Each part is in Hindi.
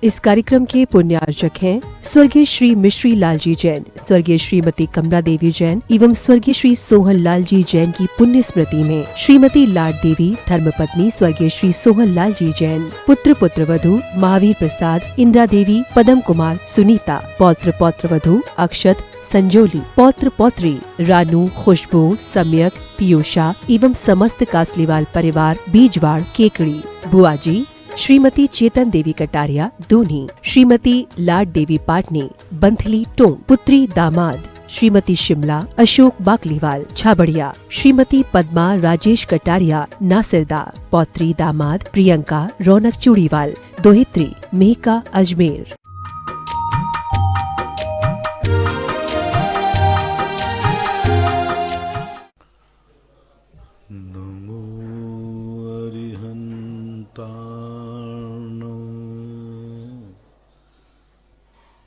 इस कार्यक्रम के पुण्यार्चक हैं स्वर्गीय श्री मिश्री लाल जी जैन, स्वर्गीय श्रीमती कमला देवी जैन एवं स्वर्गीय श्री सोहन लाल जी जैन की पुण्य स्मृति में श्रीमती लाड देवी धर्मपत्नी स्वर्गीय श्री सोहन लाल जी जैन, पुत्र पुत्रवधू महावीर प्रसाद, इंदिरा देवी, पदम कुमार, सुनीता, पौत्र पौत्रवधू अक्षत, संजोली, पौत्र पौत्री रानू, खुशबू, सम्यक, पीयूषा एवं समस्त कासलीवाल परिवार बीजवाड़ केकड़ी, बुआजी श्रीमती चेतन देवी कटारिया दूनी, श्रीमती लाड देवी पाटनी बंथली टोंक, पुत्री दामाद श्रीमती शिमला अशोक बाकलीवाल छाबड़िया, श्रीमती पद्मा राजेश कटारिया नासिरदा, पौत्री दामाद प्रियंका रौनक चूड़ीवाल, दोहित्री मेहका अजमेर।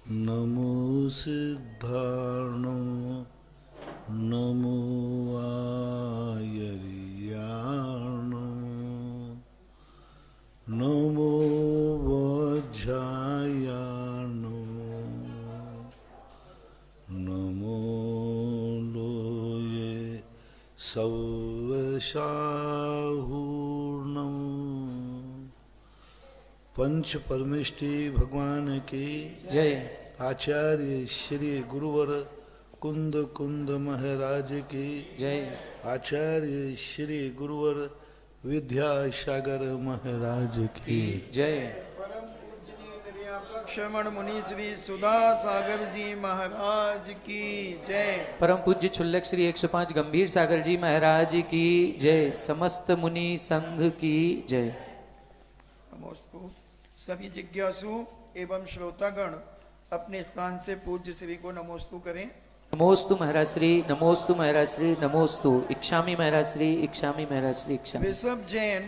नमो सिद्धार्णो नमो आयर्याणो नमो वज्रायाणो नमो लोये सवशाहूर्णं पंच परमेष्टि भगवान की जय। आचार्य श्री गुरुवर कुंद कुंद महाराज की जय। आचार्य श्री गुरुवर विद्यासागर महाराज की जय। परम पूजनीय श्रवण मुनि श्री सुधा सागर जी महाराज की जय। परम पूज्य छुल्लक श्री 105 गंभीर सागर जी महाराज की जय। समस्त मुनि संघ की जय। नमोस्तु। सभी जिज्ञासु एवं श्रोतागण अपने स्थान से पूज्य श्री को नमोस्तु करें। नमोस्तु महाराज श्री, नमोस्तु महाराज श्री, नमोस्तु। इच्छामी महाराज श्री, इच्छामी महाराज श्री, इच्छामी। ऋषभ जैन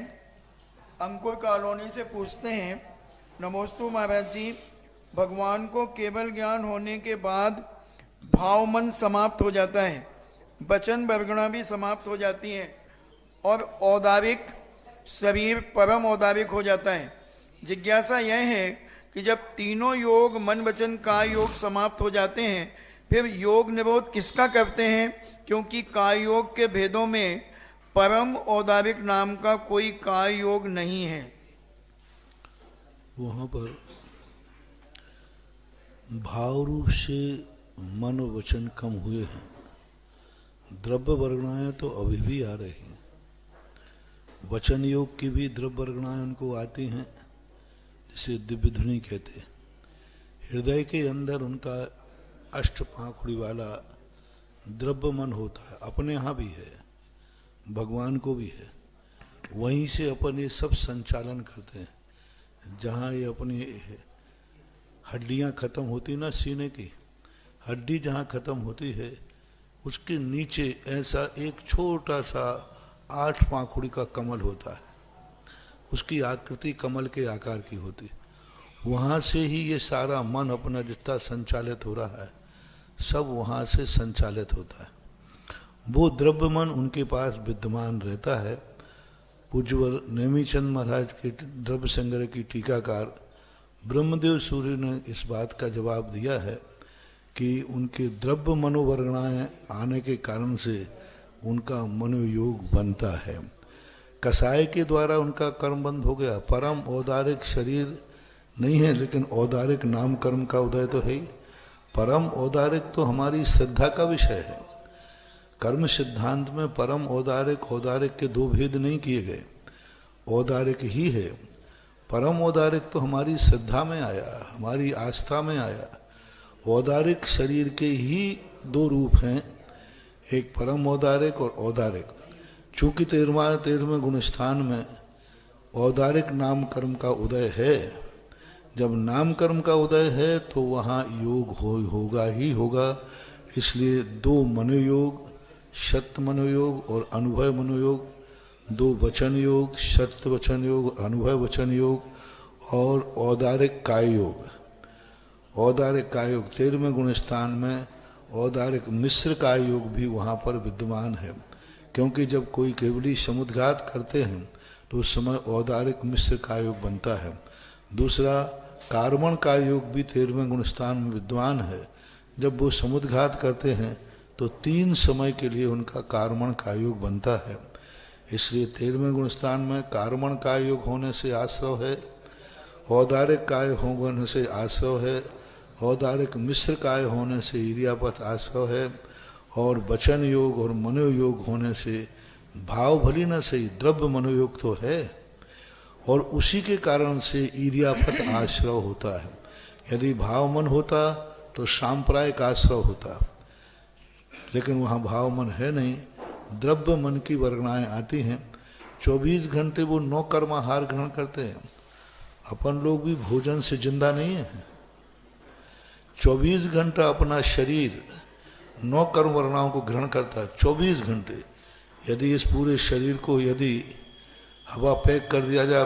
अंकुर कॉलोनी से पूछते हैं, नमोस्तु महाराज जी, भगवान को केवल ज्ञान होने के बाद भाव मन समाप्त हो जाता है, वचन वर्गणा भी समाप्त हो जाती है और औदारिक शरीर परम औदारिक हो जाता है। जिज्ञासा यह है कि जब तीनों योग मन वचन काय योग समाप्त हो जाते हैं, फिर योग निरोध किसका करते हैं? क्योंकि काय योग के भेदों में परम औदारिक नाम का कोई काय योग नहीं है। वहाँ पर भाव रूप से मन वचन कम हुए हैं, द्रव्य वर्गणाएं तो अभी भी आ रही हैं। वचन योग की भी द्रव्य वर्गणाएं उनको आती हैं, जिसे दिव्य ध्वनि कहते हैं। हृदय के अंदर उनका अष्ट पाखुड़ी वाला द्रव्य मन होता है, अपने यहाँ भी है, भगवान को भी है। वहीं से अपन ये सब संचालन करते हैं। जहाँ ये अपनी हड्डियाँ खत्म होती ना, सीने की हड्डी जहाँ खत्म होती है, उसके नीचे ऐसा एक छोटा सा 8 पाखुड़ी का कमल होता है। उसकी आकृति कमल के आकार की होती। वहाँ से ही ये सारा मन अपना जितना संचालित हो रहा है, सब वहाँ से संचालित होता है। वो द्रव्य मन उनके पास विद्यमान रहता है। पूज्यवर नेमीचंद महाराज के द्रव्य संग्रह की टीकाकार ब्रह्मदेव सूर्य ने इस बात का जवाब दिया है कि उनके द्रव्य मनोवर्गणाएं आने के कारण से उनका मनोयोग बनता है। कसाय के द्वारा उनका कर्म बंद हो गया। परम औदारिक शरीर नहीं है, लेकिन औदारिक नाम कर्म का उदय तो है ही। परम औदारिक तो हमारी श्रद्धा का विषय है। कर्म सिद्धांत में परम औदारिक के दो भेद नहीं किए गए, औदारिक ही है। परम औदारिक तो हमारी श्रद्धा में आया, हमारी आस्था में आया। औदारिक शरीर के ही दो रूप हैं, एक परम औदारिक और औदारिक। चूंकि 13वें गुणस्थान में औदारिक नाम कर्म का उदय है, जब नाम कर्म का उदय है तो वहाँ योग होगा ही होगा। इसलिए 2 मनोयोग, सत्य मनोयोग और अनुभव मनोयोग, 2 वचन योग, सत्य वचन योग, अनुभव वचन योग और औदारिक काय योग। औदारिक काय योग 13वें गुणस्थान में औदारिक मिश्र काय योग भी वहाँ पर विद्यमान है। क्योंकि जब कोई केवली समुद्घात करते हैं तो उस समय औदारिक मिश्र का योग बनता है। दूसरा कार्मण का योग भी 13वें गुणस्थान में विद्वान है। जब वो समुद्घात करते हैं तो 3 समय के लिए उनका कार्मण का योग बनता है। इसलिए 13वें गुणस्थान में कार्मण का योग होने से आश्रव है, औदारिक काय होने से आश्रव है, औदारिक मिश्र काय होने से इरियापथ आश्रव है, और वचन योग और मनोयोग होने से भाव भली न सही द्रव्य मनोयोग तो है, और उसी के कारण से इरियापथ आश्रव होता है। यदि भाव मन होता तो सांप्रायिक आश्रव होता, लेकिन वहाँ भाव मन है नहीं, द्रव्य मन की वर्गणाएं आती हैं। 24 घंटे वो 9 कर्माहार ग्रहण करते हैं। अपन लोग भी भोजन से जिंदा नहीं है। 24 घंटा अपना शरीर 9 कर्म वर्णाओं को ग्रहण करता है। 24 घंटे यदि इस पूरे शरीर को यदि हवा पैक कर दिया जाए,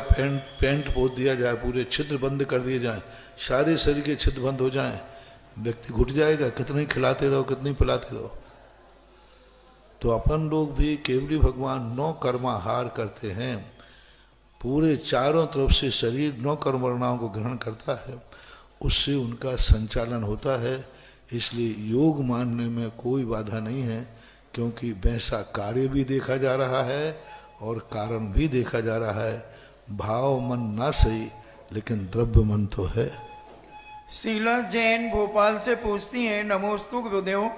पेंट पोत दिया जाए, पूरे छिद्र बंद कर दिए जाए, सारे शरीर के छिद्र बंद हो जाएं, व्यक्ति घुट जाएगा। कितने खिलाते रहो, कितने पिलाते रहो। तो अपन लोग भी केवली भगवान 9 कर्माहार करते हैं। पूरे चारों तरफ से शरीर 9 कर्म वर्णाओं को ग्रहण करता है, उससे उनका संचालन होता है। इसलिए योग मानने में कोई बाधा नहीं है, क्योंकि वैसा कार्य भी देखा जा रहा है और कारण भी देखा जा रहा है। भाव मन ना सही, लेकिन द्रव्य मन तो है। शीला जैन भोपाल से पूछती हैं, नमोस्तु गुरुदेव,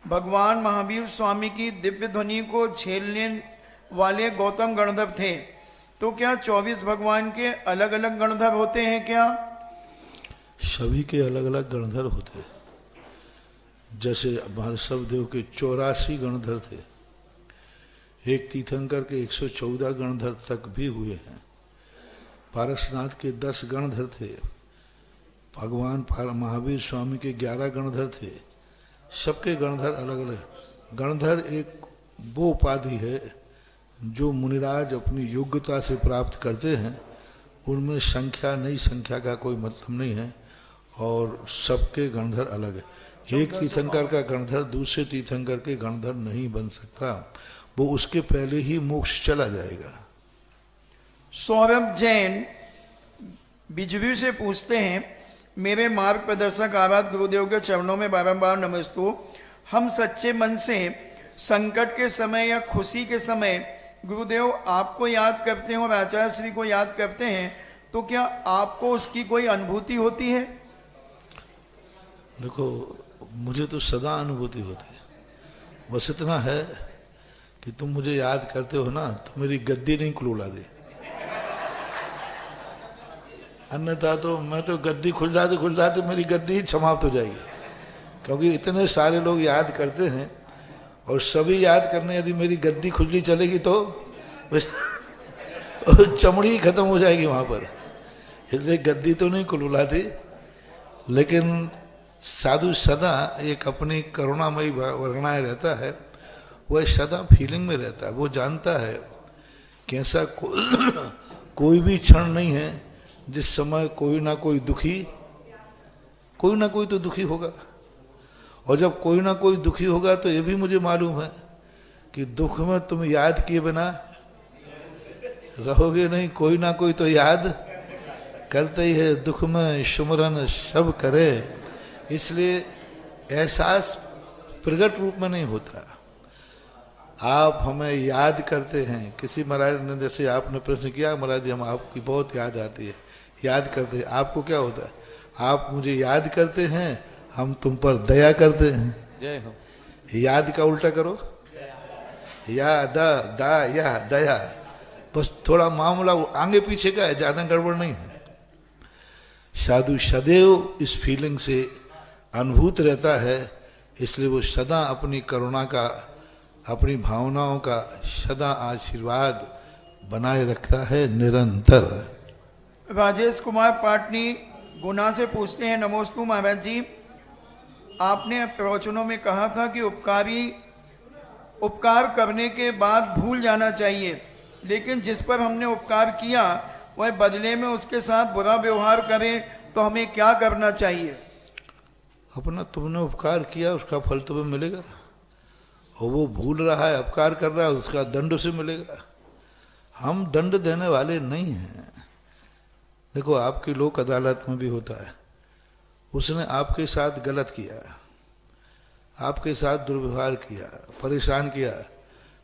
भगवान महावीर स्वामी की दिव्य ध्वनि को झेलने वाले गौतम गणधर थे, तो क्या 24 भगवान के अलग अलग गणधर होते हैं क्या? सभी के अलग अलग गणधर होते हैं। जैसे भार्गव देव के 84 गणधर थे, एक तीर्थंकर के 114 गणधर तक भी हुए हैं। पारसनाथ के 10 गणधर थे। भगवान महावीर स्वामी के 11 गणधर थे। सबके गणधर अलग अलग। गणधर एक वो उपाधि है जो मुनिराज अपनी योग्यता से प्राप्त करते हैं। उनमें संख्या नई संख्या का कोई मतलब नहीं है, और सबके गणधर अलग है। एक तीर्थंकर का गणधर दूसरे तीर्थंकर के गणधर नहीं बन सकता, वो उसके पहले ही मोक्ष चला जाएगा। सौरभ जैन बिजवी से पूछते हैं, मेरे मार्ग प्रदर्शक आराध गुरुदेव के चरणों में बारंबार नमस्तु। हम सच्चे मन से संकट के समय या खुशी के समय गुरुदेव आपको याद करते हैं और आचार्य श्री को याद करते हैं, तो क्या आपको उसकी कोई अनुभूति होती है? देखो, मुझे तो सदा अनुभूति होती है। बस इतना है कि तुम मुझे याद करते हो ना, तो मेरी गद्दी नहीं खुला दे, अन्यथा तो मैं तो गद्दी खुलजाते मेरी गद्दी ही समाप्त हो जाएगी। क्योंकि इतने सारे लोग याद करते हैं, और सभी याद करने यदि मेरी गद्दी खुजली चलेगी तो चमड़ी खत्म हो जाएगी वहाँ पर। इसलिए गद्दी तो नहीं खुलवाती, लेकिन साधु सदा एक अपनी करुणामयी वर्गणाएं रहता है। वह सदा फीलिंग में रहता है। वो जानता है कि ऐसा कोई भी क्षण नहीं है जिस समय कोई ना कोई तो दुखी होगा। और जब कोई ना कोई दुखी होगा तो ये भी मुझे मालूम है कि दुख में तुम याद किए बिना रहोगे नहीं, कोई ना कोई तो याद करते ही है। दुख में सुमरन सब करे, इसलिए एहसास प्रगट रूप में नहीं होता। आप हमें याद करते हैं। किसी महाराज ने, जैसे आपने प्रश्न किया, महाराज जी हम आपकी बहुत याद आती है, याद करते हैं। आपको क्या होता है? आप मुझे याद करते हैं, हम तुम पर दया करते हैं। जय हो। याद का उल्टा करो, या दया। बस थोड़ा मामला आगे पीछे का है, ज्यादा गड़बड़ नहीं है। साधु सदैव इस फीलिंग से अनुभूत रहता है, इसलिए वो सदा अपनी करुणा का, अपनी भावनाओं का सदा आशीर्वाद बनाए रखता है निरंतर। राजेश कुमार पाटनी गुना से पूछते हैं, नमोस्तु महाराज जी, आपने प्रवचनों में कहा था कि उपकार करने के बाद भूल जाना चाहिए, लेकिन जिस पर हमने उपकार किया वह बदले में उसके साथ बुरा व्यवहार करे तो हमें क्या करना चाहिए? अपना तुमने उपकार किया, उसका फल तुम्हें मिलेगा। और वो भूल रहा है, अपकार कर रहा है, उसका दंड उसे मिलेगा। हम दंड देने वाले नहीं हैं। देखो आपकी लोक अदालत में भी होता है, उसने आपके साथ गलत किया, आपके साथ दुर्व्यवहार किया, परेशान किया,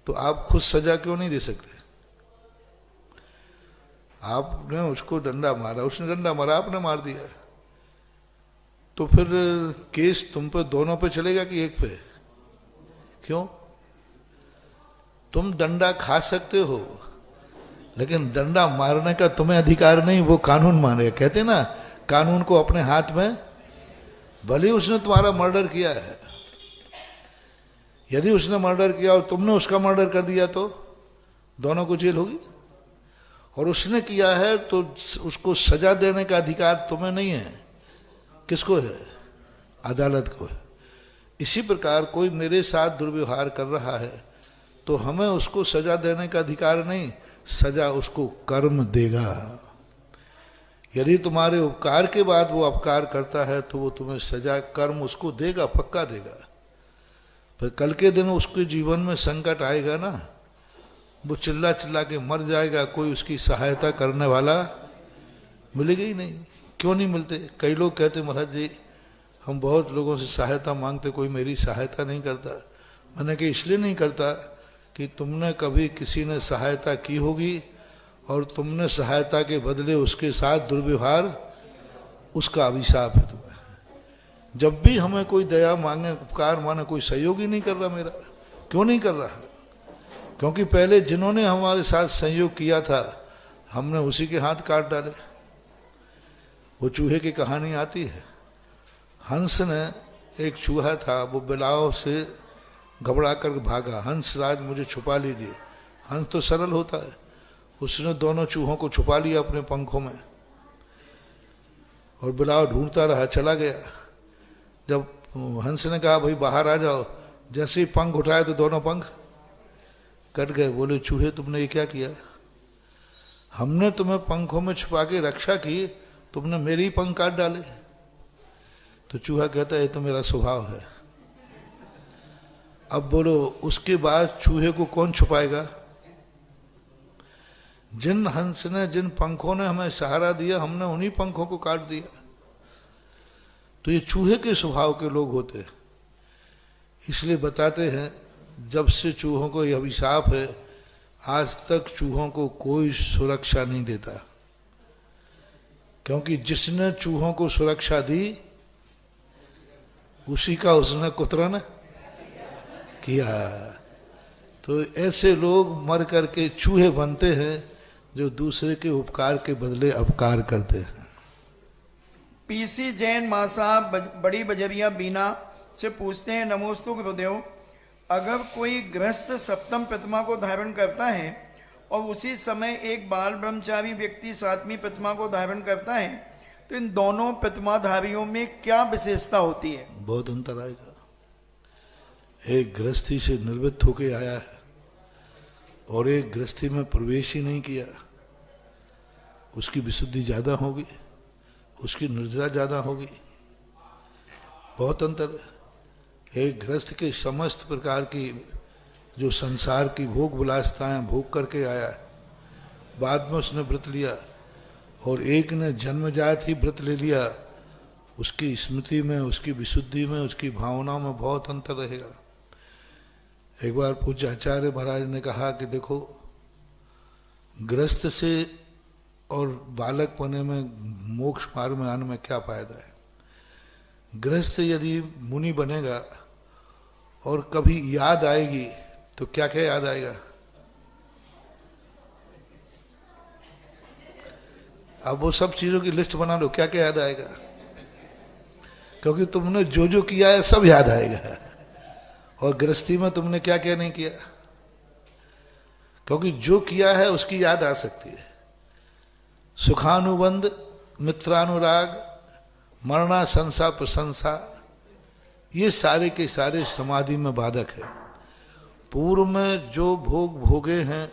तो आप खुद सजा क्यों नहीं दे सकते? आपने उसको डंडा मारा, उसने डंडा मारा, आपने मार दिया, तो फिर केस तुम पे दोनों पे चलेगा कि एक पे? क्यों? तुम डंडा खा सकते हो, लेकिन डंडा मारने का तुम्हें अधिकार नहीं, वो कानून मानेगा। कहते ना कानून को अपने हाथ में, भले उसने तुम्हारा मर्डर किया है, यदि उसने मर्डर किया और तुमने उसका मर्डर कर दिया तो दोनों को जेल होगी। और उसने किया है तो उसको सजा देने का अधिकार तुम्हें नहीं है, किसको है? अदालत को है। इसी प्रकार कोई मेरे साथ दुर्व्यवहार कर रहा है तो हमें उसको सजा देने का अधिकार नहीं, सजा उसको कर्म देगा। यदि तुम्हारे उपकार के बाद वो अपकार करता है तो वो तुम्हें सजा कर्म उसको देगा, पक्का देगा। फिर कल के दिन उसके जीवन में संकट आएगा ना, वो चिल्ला चिल्ला के मर जाएगा, कोई उसकी सहायता करने वाला मिलेगा ही नहीं। क्यों नहीं मिलते? कई लोग कहते महाराज जी हम बहुत लोगों से सहायता मांगते, कोई मेरी सहायता नहीं करता। मैंने कहा इसलिए नहीं करता कि तुमने कभी किसी ने सहायता की होगी और तुमने सहायता के बदले उसके साथ दुर्व्यवहार, उसका अभिशाप है तुम्हें। जब भी हमें कोई दया मांगे, उपकार मांगे, कोई सहयोग ही नहीं कर रहा मेरा। क्यों नहीं कर रहा? क्योंकि पहले जिन्होंने हमारे साथ सहयोग किया था हमने उसी के हाथ काट डाले। वो चूहे की कहानी आती है, हंस ने, एक चूहा था, वो बिलाव से घबरा कर भागा, हंस राज मुझे छुपा लीजिए। हंस तो सरल होता है, उसने दोनों चूहों को छुपा लिया अपने पंखों में और बिलाव ढूंढता रहा, चला गया। जब हंस ने कहा भाई बाहर आ जाओ, जैसे ही पंख उठाए तो दोनों पंख कट गए। बोले चूहे तुमने ये क्या किया? हमने तुम्हें पंखों में छुपा के रक्षा की, तुमने मेरे ही पंख काट डाले। तो चूहा कहता है ये तो मेरा स्वभाव है। अब बोलो उसके बाद चूहे को कौन छुपाएगा? जिन हंस ने, जिन पंखों ने हमें सहारा दिया, हमने उन्हीं पंखों को काट दिया। तो ये चूहे के स्वभाव के लोग होते हैं। इसलिए बताते हैं जब से चूहों को यह अभिशाप है, आज तक चूहों को कोई सुरक्षा नहीं देता, क्योंकि जिसने चूहों को सुरक्षा दी उसी का उसने कुतरन किया। तो ऐसे लोग मर करके चूहे बनते हैं जो दूसरे के उपकार के बदले अपकार करते हैं। पीसी जैन माँ साहब बड़ी बजरिया बीना से पूछते हैं, नमोस्तु गुरुदेव, अगर कोई गृहस्थ सप्तम प्रतिमा को धारण करता है और उसी समय एक बाल ब्रह्मचारी व्यक्ति सातवीं प्रतिमा को धारण करता है, तो इन दोनों प्रतिमाधारियों में क्या विशेषता होती है? बहुत अंतर आएगा। एक गृहस्थी से निर्वृत्त होके आया है और एक गृहस्थी में प्रवेश ही नहीं किया, उसकी विशुद्धि ज्यादा होगी, उसकी निर्जरा ज्यादा होगी। बहुत अंतर है। एक गृहस्थ के समस्त प्रकार की जो संसार की भोग विलासताएं भोग करके आया है, बाद में उसने व्रत लिया, और एक ने जन्मजात ही व्रत ले लिया, उसकी स्मृति में, उसकी विशुद्धि में, उसकी भावना में बहुत अंतर रहेगा। एक बार पूज्य आचार्य महाराज ने कहा कि देखो, गृहस्थ से और बालक पने में मोक्ष मार्ग में आने में क्या फायदा है? गृहस्थ यदि मुनि बनेगा और कभी याद आएगी तो क्या क्या याद आएगा? अब वो सब चीजों की लिस्ट बना लो, क्या क्या याद आएगा? क्योंकि तुमने जो जो किया है सब याद आएगा। और गृहस्थी में तुमने क्या क्या नहीं किया, क्योंकि जो किया है उसकी याद आ सकती है। सुखानुबंध, मित्रानुराग, मरणा संसा प्रशंसा, ये सारे के सारे समाधि में बाधक है। पूर्व में जो भोग भोगे हैं,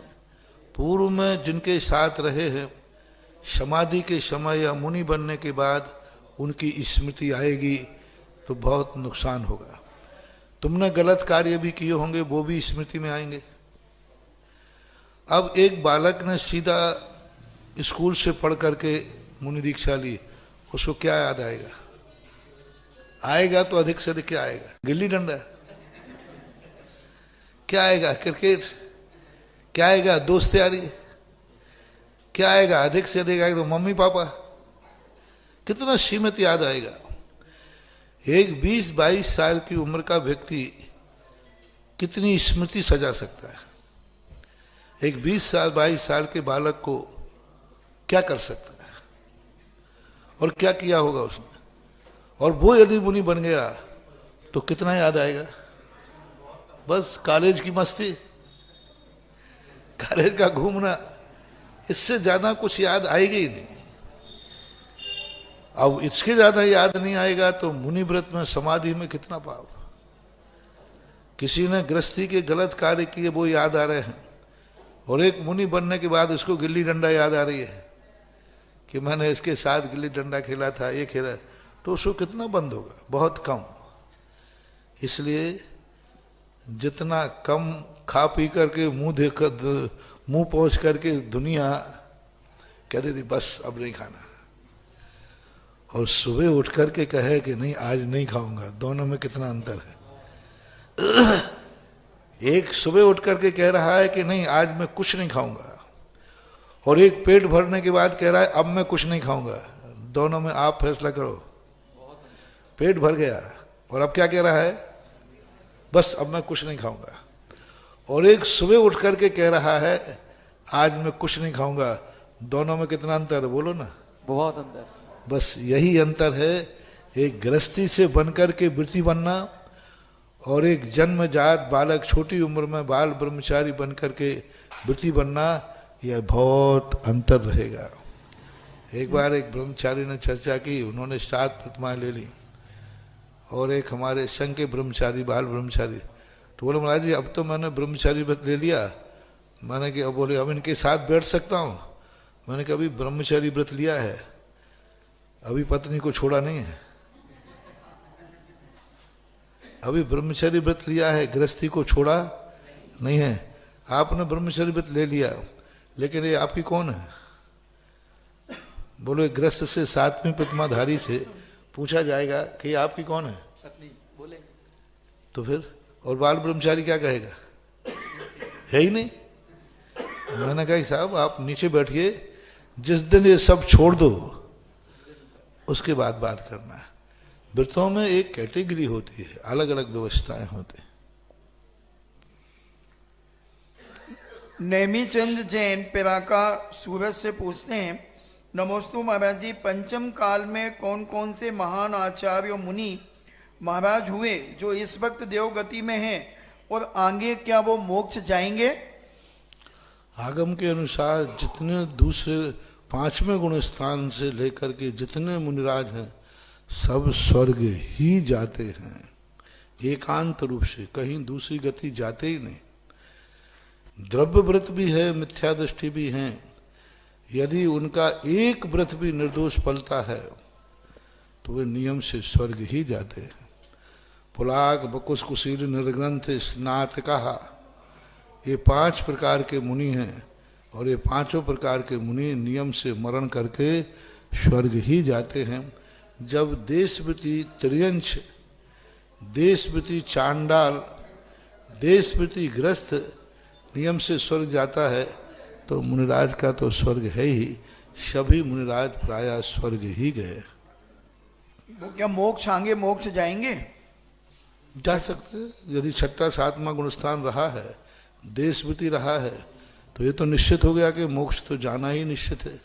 पूर्व में जिनके साथ रहे हैं, समाधि के समय या मुनि बनने के बाद उनकी स्मृति आएगी तो बहुत नुकसान होगा। तुमने गलत कार्य भी किए होंगे, वो भी स्मृति में आएंगे। अब एक बालक ने सीधा स्कूल से पढ़ करके मुनि दीक्षा ली, उसको क्या याद आएगा? आएगा तो अधिक से अधिक क्या आएगा? गिल्ली डंडा। क्या आएगा? क्रिकेट। क्या आएगा? दोस्त यारी। क्या आएगा? अधिक से अधिक आएगा तो मम्मी पापा। कितना सीमित याद आएगा। एक 20-22 साल की उम्र का व्यक्ति कितनी स्मृति सजा सकता है? एक 22 साल के बालक को क्या कर सकता है और क्या किया होगा उसने? और वो यदि मुनि बन गया तो कितना याद आएगा? बस कॉलेज की मस्ती, कॉलेज का घूमना, इससे ज्यादा कुछ याद आएगी ही नहीं। अब इसके ज्यादा याद नहीं आएगा तो मुनि व्रत में, समाधि में कितना पाप। किसी ने गृहस्थी के गलत कार्य किए वो याद आ रहे हैं, और एक मुनि बनने के बाद उसको गिल्ली डंडा याद आ रही है कि मैंने इसके साथ गिल्ली डंडा खेला था, ये खेला, तो उसको कितना बंद होगा? बहुत कम। इसलिए जितना कम खा पी करके मुंह पहुंच करके दुनिया कह देती बस अब नहीं खाना, और सुबह उठ करके कहे कि नहीं आज नहीं खाऊंगा, दोनों में कितना अंतर है। एक सुबह उठ करके कह रहा है कि नहीं आज मैं कुछ नहीं खाऊंगा, और एक पेट भरने के बाद कह रहा है अब मैं कुछ नहीं खाऊंगा। दोनों में आप फैसला करो। पेट भर गया और अब क्या कह रहा है? बस अब मैं कुछ नहीं खाऊंगा। और एक सुबह उठ करके कह रहा है आज मैं कुछ नहीं खाऊंगा। दोनों में कितना अंतर है? बोलो ना। बहुत अंतर। बस यही अंतर है, एक गृहस्थी से बनकर के वृत्ति बनना और एक जन्मजात बालक छोटी उम्र में बाल ब्रह्मचारी बनकर के वृत्ति बनना, यह बहुत अंतर रहेगा। एक बार एक ब्रह्मचारी ने चर्चा की, उन्होंने 7 प्रतिमाएं ले ली, और एक हमारे संघ के ब्रह्मचारी, बाल ब्रह्मचारी, तो बोले महाराज जी अब तो मैंने ब्रह्मचारी व्रत ले लिया। मैंने कि अब बोले अब इनके साथ बैठ सकता हूँ? मैंने कहा अभी ब्रह्मचारी व्रत लिया है, अभी पत्नी को छोड़ा नहीं है, अभी ब्रह्मचारी व्रत लिया है, गृहस्थी को छोड़ा नहीं है। आपने ब्रह्मचारी व्रत ले लिया, लेकिन ये आपकी कौन है? बोलो गृहस्थ से 7वीं प्रतिमाधारी से पूछा जाएगा कि ये आपकी कौन है? पत्नी बोले तो फिर, और बाल ब्रह्मचारी क्या कहेगा? है ही नहीं। मैंने कहा साहब आप नीचे बैठिए, जिस दिन ये सब छोड़ दो उसके बाद बात करना है। व्रतों में एक कैटेगरी होती है, अलग अलग व्यवस्थाएं होती हैं। नेमीचंद जैन पिराका सूरत से पूछते हैं, नमोस्तु महाराज जी, पंचम काल में कौन कौन से महान आचार्य और मुनि महाराज हुए जो इस वक्त देवगति में हैं, और आगे क्या वो मोक्ष जाएंगे? आगम के अनुसार जितने दूसरे 5वें गुण स्थान से लेकर के जितने मुनिराज हैं सब स्वर्ग ही जाते हैं, एकांत रूप से, कहीं दूसरी गति जाते ही नहीं। द्रव्य व्रत भी है, मिथ्या दृष्टि भी है, यदि उनका एक व्रत भी निर्दोष फलता है तो वे नियम से स्वर्ग ही जाते हैं। पुलाक, बकुस, कुशील, निर्ग्रंथ, स्नातकः, ये 5 प्रकार के मुनि हैं, और ये 5 प्रकार के मुनि नियम से मरण करके स्वर्ग ही जाते हैं। जब देशवृति त्रियंश, देशवृति चांडाल, देशवृति ग्रस्त नियम से स्वर्ग जाता है तो मुनिराज का तो स्वर्ग है ही। सभी मुनिराज प्रायः स्वर्ग ही गए। वो क्या मोक्ष, आगे मोक्ष जाएंगे? जा सकते हैं, यदि 6वां 7वां गुणस्थान रहा है, देशवृति रहा है, तो ये तो निश्चित हो गया कि मोक्ष तो जाना ही निश्चित है।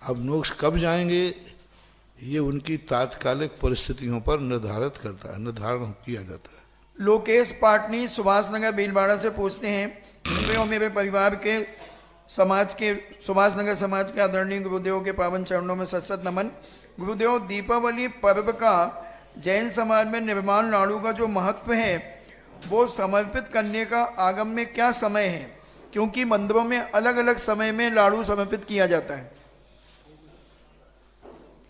अब मोक्ष कब जाएंगे ये उनकी तात्कालिक परिस्थितियों पर निर्धारित करता है, निर्धारण किया जाता है। लोकेश पाटनी सुभाष नगर भीलवाड़ा से पूछते हैं, मेरे और मेरे परिवार के समाज के, सुभाष नगर समाज के आदरणीय गुरुदेव के पावन चरणों में सत नमन। गुरुदेव, दीपावली पर्व का जैन समाज में निर्माण लाड़ू का जो महत्व है वो समर्पित करने का आगम में क्या समय है? क्योंकि मंदिरों में अलग अलग समय में लाड़ू समर्पित किया जाता है।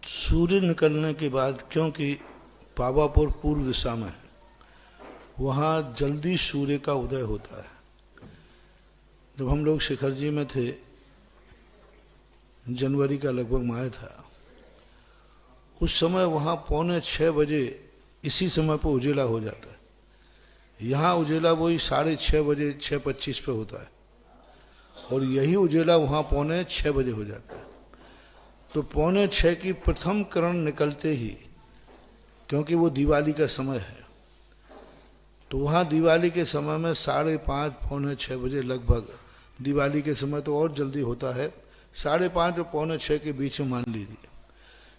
सूर्य निकलने के बाद, क्योंकि पावापुर पूर्व दिशा में है, वहाँ जल्दी सूर्य का उदय होता है। जब हम लोग शिखर जी में थे, जनवरी का लगभग माह था, उस समय वहाँ 5:45 इसी समय पर उजेला हो जाता है। यहाँ उजेला वही 6:30 बजे 6:25 पे होता है, और यही उजेला वहाँ 5:45 बजे हो जाता है। तो 5:45 की प्रथम किरण निकलते ही, क्योंकि वो दिवाली का समय है, तो वहाँ दिवाली के समय में 5:30 5:45 बजे लगभग, दिवाली के समय तो और जल्दी होता है, 5:30 और 5:45 के बीच में मान लीजिए,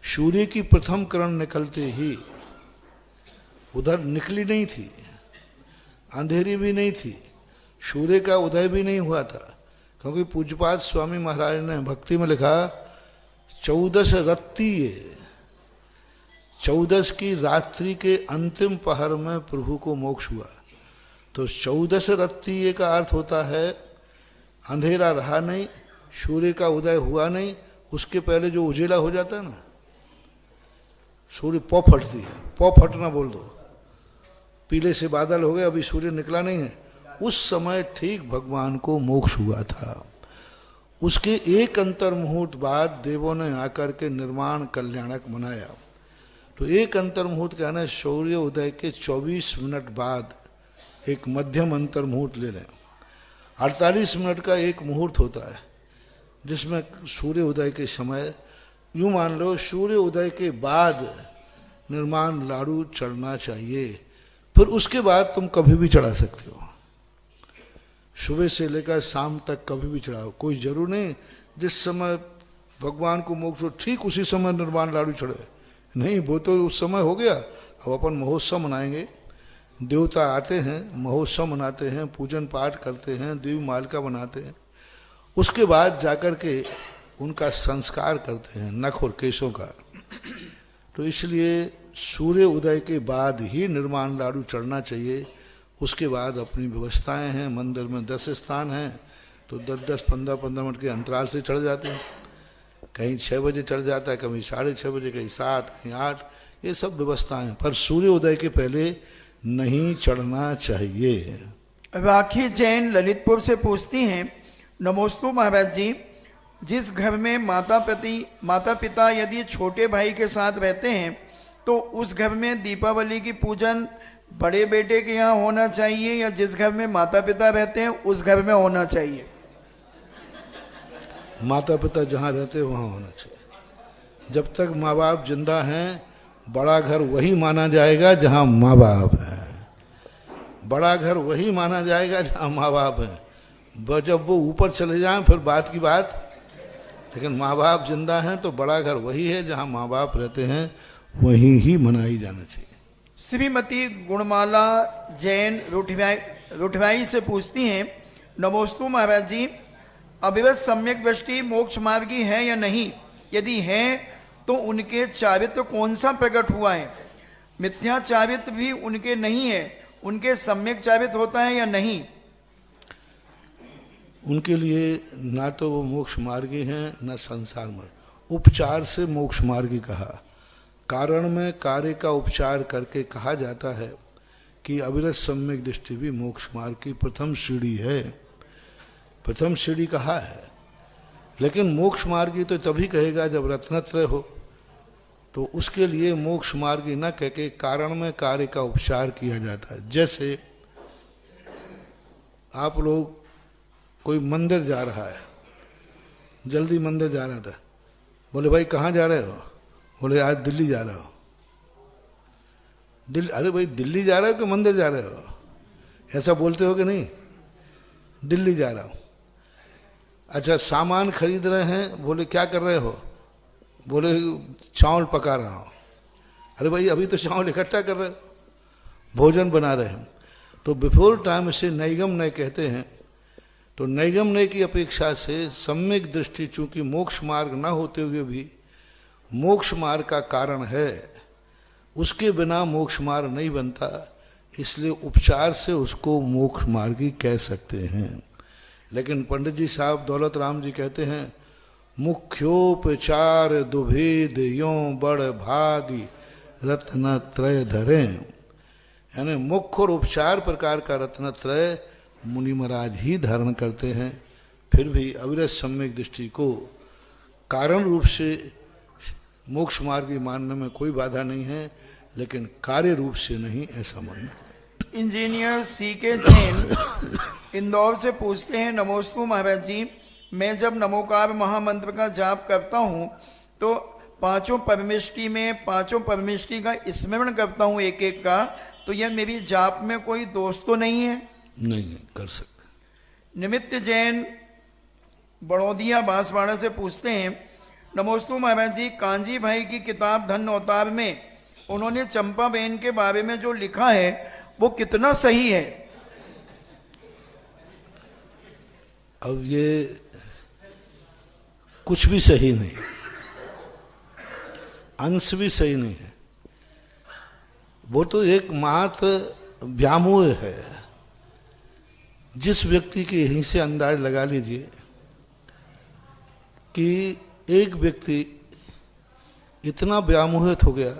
सूर्य की प्रथम किरण निकलते ही, उधर निकली नहीं थी, अंधेरी भी नहीं थी, सूर्य का उदय भी नहीं हुआ था, क्योंकि पूज्यपाद स्वामी महाराज ने भक्ति में लिखा 14 रत्ती, 14 की रात्रि के अंतिम पहर में प्रभु को मोक्ष हुआ। तो 14 रत्ती का अर्थ होता है अंधेरा रहा नहीं, सूर्य का उदय हुआ नहीं, उसके पहले जो उजेला हो जाता है ना, सूर्य पौ फटती है, पौ फटना बोल दो, पीले से बादल हो गए, अभी सूर्य निकला नहीं है, उस समय ठीक भगवान को मोक्ष हुआ था। उसके एक अंतर मुहूर्त बाद देवों ने आकर के निर्माण कल्याणक मनाया। तो एक अंतर मुहूर्त कहना है सूर्य उदय के 24 मिनट बाद एक मध्यम अंतर मुहूर्त ले लें। 48 मिनट का एक मुहूर्त होता है जिसमें सूर्य उदय के समय, यूँ मान लो सूर्य उदय के बाद निर्माण लाडू चढ़ना चाहिए, फिर उसके बाद तुम कभी भी चढ़ा सकते हो, सुबह से लेकर शाम तक कभी भी चढ़ाओ, कोई जरूर नहीं जिस समय भगवान को मोक्ष हो ठीक उसी समय निर्माण लाडू चढ़े, नहीं, वो तो उस समय हो गया। अब अपन महोत्सव मनाएंगे, देवता आते हैं, महोत्सव मनाते हैं, पूजन पाठ करते हैं, देवी मालिका बनाते हैं, उसके बाद जाकर के उनका संस्कार करते हैं नख और केशों का। तो इसलिए सूर्य उदय के बाद ही निर्माण लाडू चढ़ना चाहिए। उसके बाद अपनी व्यवस्थाएं हैं, मंदिर में 10 स्थान हैं, तो 10-10 15-15 मिनट के अंतराल से चढ़ जाते हैं, कहीं 6 बजे चढ़ जाता है, कभी 6:30 बजे, कहीं 7, कहीं 8, ये सब व्यवस्थाएं हैं, पर सूर्य उदय के पहले नहीं चढ़ना चाहिए। राखी जैन ललितपुर से पूछती हैं, नमोस्तु महाराज जी, जिस घर में माता पिता यदि छोटे भाई के साथ रहते हैं तो उस घर में दीपावली की पूजन बड़े बेटे के यहाँ होना चाहिए या जिस घर में माता पिता रहते हैं उस घर में होना चाहिए? माता पिता जहाँ रहते हैं वहाँ होना चाहिए। जब तक माँ बाप जिंदा हैं, बड़ा घर वही माना जाएगा जहाँ माँ बाप हैं, बड़ा घर वही माना जाएगा जहाँ माँ बाप हैं। जब वो ऊपर चले जाएं फिर बात की बात, लेकिन माँ बाप जिंदा हैं तो बड़ा घर वही है जहाँ माँ बाप रहते हैं, वहीं ही मनाई जाना चाहिए। श्रीमती गुणमाला जैन रुठवाई से पूछती हैं, नमोस्तु महाराज जी, अविवत सम्यक दृष्टि मोक्ष मार्गी है या नहीं? यदि है तो उनके चारित्र कौन सा प्रकट हुआ है? मिथ्या चारित्र भी उनके नहीं है, उनके सम्यक चारित्र होता है या नहीं? उनके लिए ना तो वो मोक्ष मार्गी हैं न संसार में, उपचार से मोक्ष मार्गी कहा। कारण में कार्य का उपचार करके कहा जाता है कि अविरत सम्यक दृष्टि भी मोक्ष मार्ग की प्रथम सीढ़ी है, प्रथम सीढ़ी कहा है। लेकिन मोक्ष मार्गी तो तभी कहेगा जब रत्नत्रय हो, तो उसके लिए मोक्ष मार्गी न कह के कारण में कार्य का उपचार किया जाता है। जैसे आप लोग, कोई मंदिर जा रहा है, जल्दी मंदिर जा रहा था, बोले भाई कहाँ जा रहे हो? बोले आज दिल्ली जा रहा हो। दिल्ली? अरे भाई दिल्ली जा रहे हो कि मंदिर जा रहे हो? ऐसा बोलते हो कि नहीं? दिल्ली जा रहा हूँ। अच्छा, सामान खरीद रहे हैं, बोले क्या कर रहे हो? बोले चावल पका रहा हूँ। अरे भाई अभी तो चावल इकट्ठा कर रहे हो, भोजन बना रहे हैं। तो बिफोर टाइम इसे नैगम नय कहते हैं। तो नैगम नय की अपेक्षा से सम्यक दृष्टि चूंकि मोक्ष मार्ग न होते हुए भी मोक्ष मार्ग का कारण है, उसके बिना मोक्ष मार्ग नहीं बनता, इसलिए उपचार से उसको मोक्ष मार्गी कह सकते हैं। लेकिन पंडित जी साहब दौलत राम जी कहते हैं, मुख्योपचार दुभेद यों बड़ भागी रत्नत्रय धरें, यानी मुख्य और उपचार प्रकार का रत्नत्रय मुनि महाराज ही धारण करते हैं। फिर भी अविरत सम्यक दृष्टि को कारण रूप से मोक्ष मार्ग की मानने में कोई बाधा नहीं है, लेकिन कार्य रूप से नहीं, ऐसा मानना है। इंजीनियर सी के जैन इंदौर से पूछते हैं, नमोस्तु महाराज जी, मैं जब नमोकार महामंत्र का जाप करता हूँ तो पांचों परमेष्टि में पांचों परमेष्टि का स्मरण करता हूँ एक एक का, तो यह मेरी जाप में कोई दोष तो नहीं है? नहीं, कर सकते। निमित्त जैन बड़ौदिया बांसवाड़ा से पूछते हैं, नमोस्तु महाराज जी, कांजी भाई की किताब धन अवतार में उन्होंने चंपा बहन के बारे में जो लिखा है वो कितना सही है? अब ये कुछ भी सही नहीं, अंश भी सही नहीं है, वो तो एक मात्र व्यामोह है। जिस व्यक्ति के यहीं से अंदाज लगा लीजिए कि एक व्यक्ति इतना व्यामोहित हो गया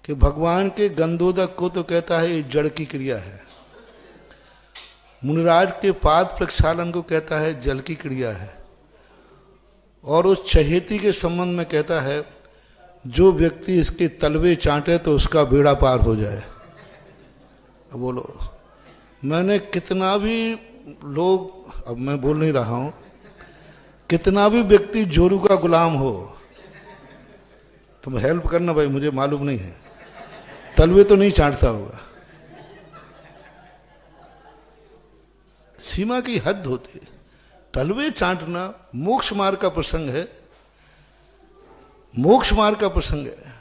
कि भगवान के गंधोदक को तो कहता है ये जड़ की क्रिया है, मुनिराज के पाद प्रक्षालन को कहता है जल की क्रिया है, और उस चहेती के संबंध में कहता है जो व्यक्ति इसके तलवे चाटे तो उसका बेड़ा पार हो जाए। अब बोलो, मैंने कितना भी लोग, अब मैं बोल नहीं रहा हूं, कितना भी व्यक्ति जोरू का गुलाम हो, तुम हेल्प करना भाई, मुझे मालूम नहीं है, तलवे तो नहीं चाटता होगा। सीमा की हद होती है, तलवे चाटना मोक्ष मार्ग का प्रसंग है, मोक्ष मार्ग का प्रसंग है।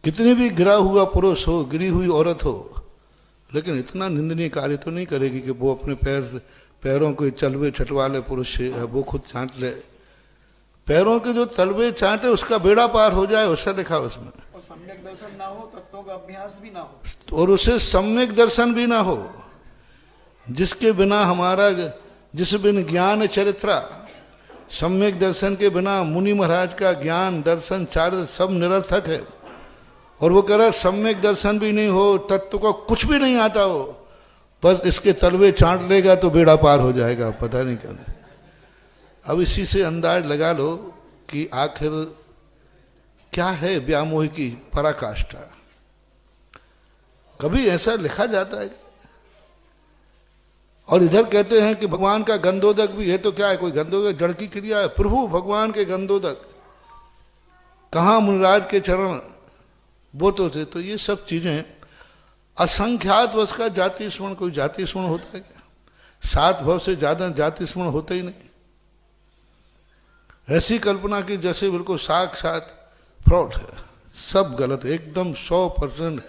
कितने भी गिरा हुआ पुरुष हो, गिरी हुई औरत हो, लेकिन इतना निंदनीय कार्य तो नहीं करेगी कि वो अपने पैरों के तलवे छटवाले पुरुष से वो खुद चाट ले। पैरों के जो तलवे चाटे उसका बेड़ा पार हो जाए, उसका लिखा उसमें। और सम्यक दर्शन ना हो, तत्वों का अभ्यास भी ना हो, और उसे सम्यक दर्शन भी ना हो, जिसके बिना हमारा, जिस बिन ज्ञान चरित्रा, सम्यक दर्शन के बिना मुनि महाराज का ज्ञान दर्शन चारित्र सब निरर्थक है। और वो कह रहा है सम्यक दर्शन भी नहीं हो, तत्व का कुछ भी नहीं आता हो, बस इसके तलवे चाट लेगा तो बेड़ा पार हो जाएगा, पता नहीं क्या। अब इसी से अंदाज लगा लो कि आखिर क्या है व्यामोह की पराकाष्ठा। कभी ऐसा लिखा जाता है? और इधर कहते हैं कि भगवान का गंधोदक भी है, तो क्या है, कोई गंधोदक जड़ की क्रिया है? प्रभु भगवान के गंधोदक कहाँ, मुनिराज के चरण वो तो थे। तो ये सब चीजें असंख्यात वश का जाति स्मरण, कोई जाति स्मरण होता है क्या? 7 भव से ज्यादा जाति स्मरण होता ही नहीं। ऐसी कल्पना की जैसे बिल्कुल साक्षात फ्रॉड है, सब गलत, एकदम 100%,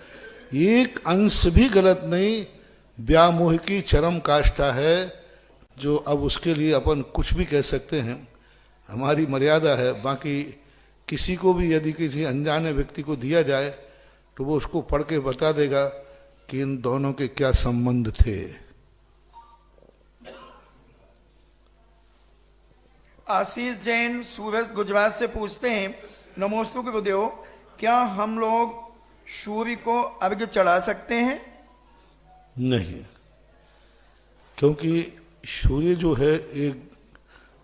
एक अंश भी गलत नहीं। व्यामोह की चरम काष्ठा है, जो अब उसके लिए अपन कुछ भी कह सकते हैं, हमारी मर्यादा है। बाकी किसी को भी यदि किसी अनजाने व्यक्ति को दिया जाए तो वो उसको पढ़ के बता देगा कि इन दोनों के क्या संबंध थे। आशीष जैन सूरज गुजरात से पूछते हैं, नमोस्तु गुरुदेव, क्या हम लोग सूर्य को अर्घ्य चढ़ा सकते हैं? नहीं, क्योंकि सूर्य जो है एक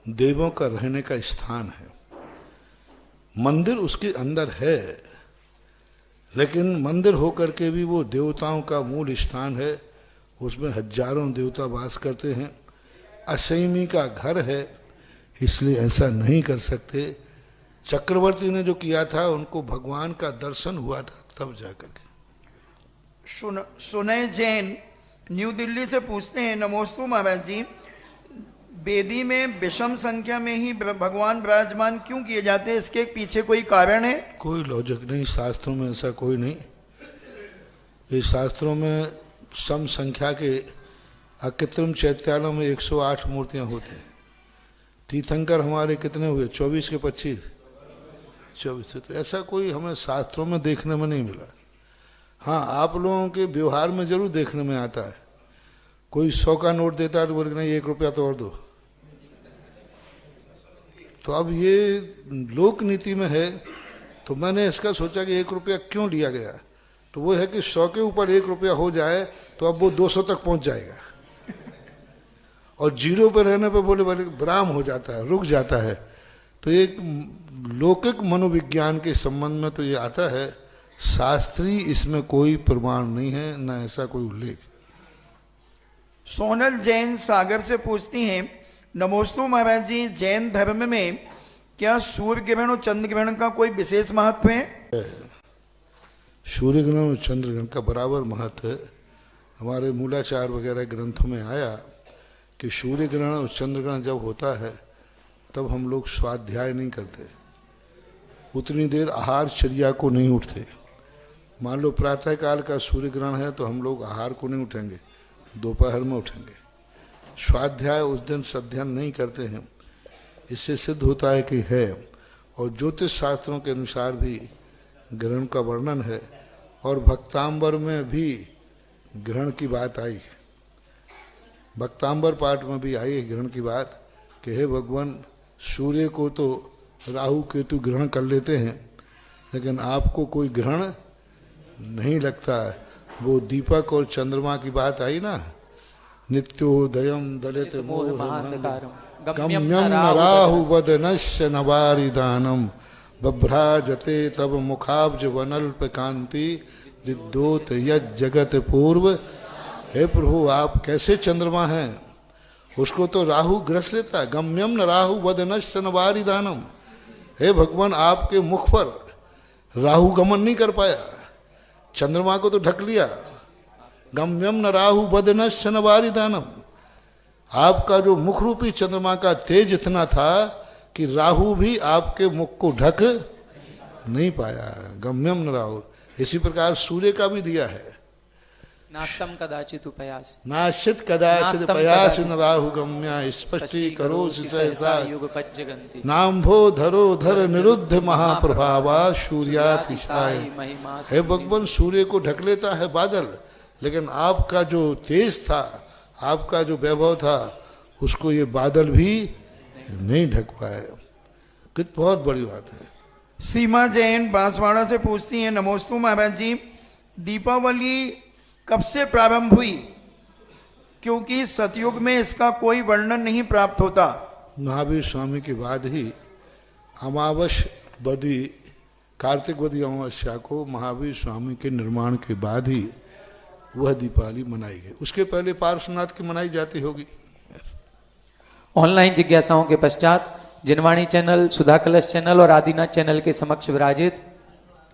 देवों का रहने का स्थान है, मंदिर उसके अंदर है, लेकिन मंदिर होकर के भी वो देवताओं का मूल स्थान है, उसमें हजारों देवता वास करते हैं, असैमी का घर है, इसलिए ऐसा नहीं कर सकते। चक्रवर्ती ने जो किया था, उनको भगवान का दर्शन हुआ था तब जाकर के। सुनय जैन न्यू दिल्ली से पूछते हैं, नमोस्तु महाराज जी, वेदी में विषम संख्या में ही भगवान विराजमान क्यों किए जाते हैं? इसके पीछे कोई कारण है? कोई लॉजिक नहीं, शास्त्रों में ऐसा कोई नहीं। ये शास्त्रों में सम संख्या के अकृत्रिम चैत्यालयों में 108 मूर्तियां होती हैं। तीर्थंकर हमारे कितने हुए? 24 के 25, 24। तो ऐसा कोई हमें शास्त्रों में देखने में नहीं मिला। हाँ, आप लोगों के व्यवहार में जरूर देखने में आता है। कोई 100 का नोट देता है तो बोले नहीं 1 रुपया तो और दो। तो अब ये लोक नीति में है, तो मैंने इसका सोचा कि 1 रुपया क्यों लिया गया, तो वो है कि 100 के ऊपर 1 रुपया हो जाए तो अब वो 200 तक पहुंच जाएगा, और 0 पे रहने पे बोले विराम हो जाता है, रुक जाता है। तो एक लौकिक मनोविज्ञान के संबंध में तो ये आता है, शास्त्रीय इसमें कोई प्रमाण नहीं है, न ऐसा कोई उल्लेख। सोनल जैन सागर से पूछती हैं, नमोस्तु महाराज जी, जैन धर्म में क्या सूर्य ग्रहण और चंद्र ग्रहण का कोई विशेष महत्व है? सूर्य ग्रहण और चंद्र ग्रहण का बराबर महत्व है। हमारे मूलाचार वगैरह ग्रंथों में आया कि सूर्य ग्रहण और चंद्र ग्रहण जब होता है तब हम लोग स्वाध्याय नहीं करते, उतनी देर आहार चर्या को नहीं उठते। मान लो प्रातः काल का सूर्य ग्रहण है तो हम लोग आहार को नहीं उठेंगे, दोपहर में उठेंगे। स्वाध्याय उस दिन सध्यन नहीं करते हैं। इससे सिद्ध होता है कि है, और ज्योतिष शास्त्रों के अनुसार भी ग्रहण का वर्णन है, और भक्तांबर में भी ग्रहण की बात आई। भक्तांबर पाठ में भी आई है ग्रहण की बात कि हे भगवान, सूर्य को तो राहु केतु ग्रहण कर लेते हैं, लेकिन आपको कोई ग्रहण नहीं लगता है। वो दीपक और चंद्रमा की बात आई ना, नित्योदयम दलित गम्यम न राहु वदनश्य नवारिदानम बभ्राजते तब मुखाब्ज वनल्प कांति विद्योत यद जगत पूर्व। हे प्रभु, आप कैसे चंद्रमा हैं, उसको तो राहु ग्रस लेता है। गम्यम न राहु वदनश्य नवारिदानम, हे भगवान, आपके मुख पर राहु गमन नहीं कर पाया, चंद्रमा को तो ढक लिया। गम्यम न राहु वदनश्य नवारिदानम, आपका जो मुख रूपी चंद्रमा का तेज इतना था कि राहु भी आपके मुख को ढक नहीं पाया। गम्यम न राहु। इसी प्रकार सूर्य का भी दिया है, नास्तम कदाचित उपयास, नाशित कदाचित पयास न राहु गम्या स्पष्टी करो सहसा नाम्भो धरो धर निरुद्ध महाप्रभावा सूर्यातिशाय। हे भगवान, सूर्य को ढक लेता है बादल, लेकिन आपका जो तेज था, आपका जो वैभव था, उसको ये बादल भी नहीं ढक पाए। कित बहुत बड़ी बात है। सीमा जैन बांसवाड़ा से पूछती हैं, नमोस्तु महाराज जी, दीपावली कब से प्रारंभ हुई? क्योंकि सतयुग में इसका कोई वर्णन नहीं प्राप्त होता। महावीर स्वामी के बाद ही अमावस बदी, कार्तिक बदी अमावस्या को महावीर स्वामी के निर्माण के बाद ही वह दीपावली मनाई गई। उसके पहले पार्श्वनाथ की मनाई जाती होगी। ऑनलाइन जिज्ञासाओं के पश्चात जिनवाणी चैनल, सुधा कलश चैनल और आदिनाथ चैनल के समक्ष विराजित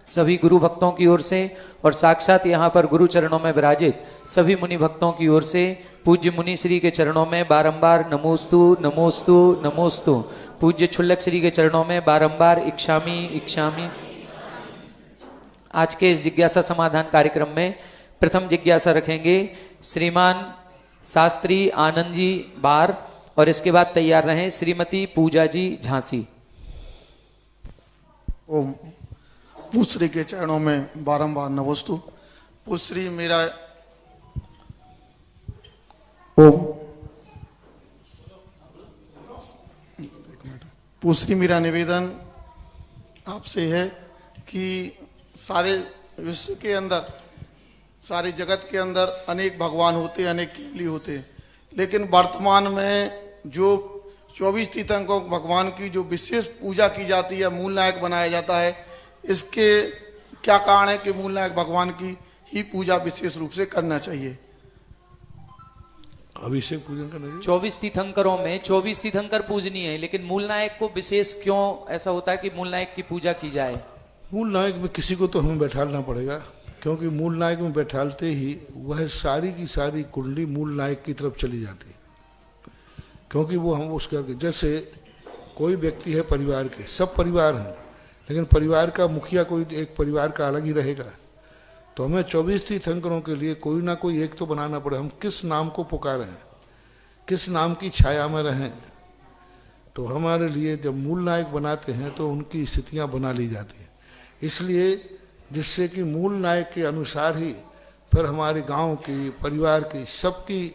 सभी गुरु भक्तों की ओर से और साक्षात यहाँ पर गुरु चरणों में विराजित सभी मुनि भक्तों की ओर से पूज्य मुनि श्री के चरणों में बारंबार नमोस्तु नमोस्तु नमोस्तु। पूज्य छुल्लक श्री के चरणों में बारंबार इक्षामी इक्षामी। आज के इस जिज्ञासा समाधान कार्यक्रम में प्रथम जिज्ञासा रखेंगे श्रीमान शास्त्री आनंद जी बार, और इसके बाद तैयार रहें श्रीमती पूजा जी झांसी। ओम। पूश्री के चरणों में बारंबार नमोस्तु। पूश्री मेरा ओम। पूश्री मेरा निवेदन आपसे है कि सारे विश्व के अंदर, सारे जगत के अंदर अनेक भगवान होते हैं, अनेक केवली होते हैं, लेकिन वर्तमान में जो 24 तीर्थंकरों भगवान की जो विशेष पूजा की जाती है, मूल नायक बनाया जाता है, इसके क्या कारण है कि मूल नायक भगवान की ही पूजा विशेष रूप से करना चाहिए? अभिषेक पूजन करना चाहिए। 24 तीर्थंकरों में 24 तीर्थंकर पूजनीय है, लेकिन मूल नायक को विशेष क्यों ऐसा होता है कि मूल नायक की पूजा की जाए? मूल नायक में किसी को तो हमें बैठालना पड़ेगा, क्योंकि मूल नायक में बैठालते ही वह सारी की सारी कुंडली मूल नायक की तरफ चली जाती है। क्योंकि वो हम उसका, जैसे कोई व्यक्ति है परिवार के, सब परिवार हैं, लेकिन परिवार का मुखिया कोई एक परिवार का अलग ही रहेगा, तो हमें 24 तीर्थंकरों के लिए कोई ना कोई एक तो बनाना पड़े। हम किस नाम को पुकारें, किस नाम की छाया में रहें, तो हमारे लिए जब मूल नायक बनाते हैं तो उनकी स्थितियाँ बना ली जाती हैं। इसलिए जिससे कि मूल नायक के अनुसार ही फिर हमारे गांव की, परिवार की, सबकी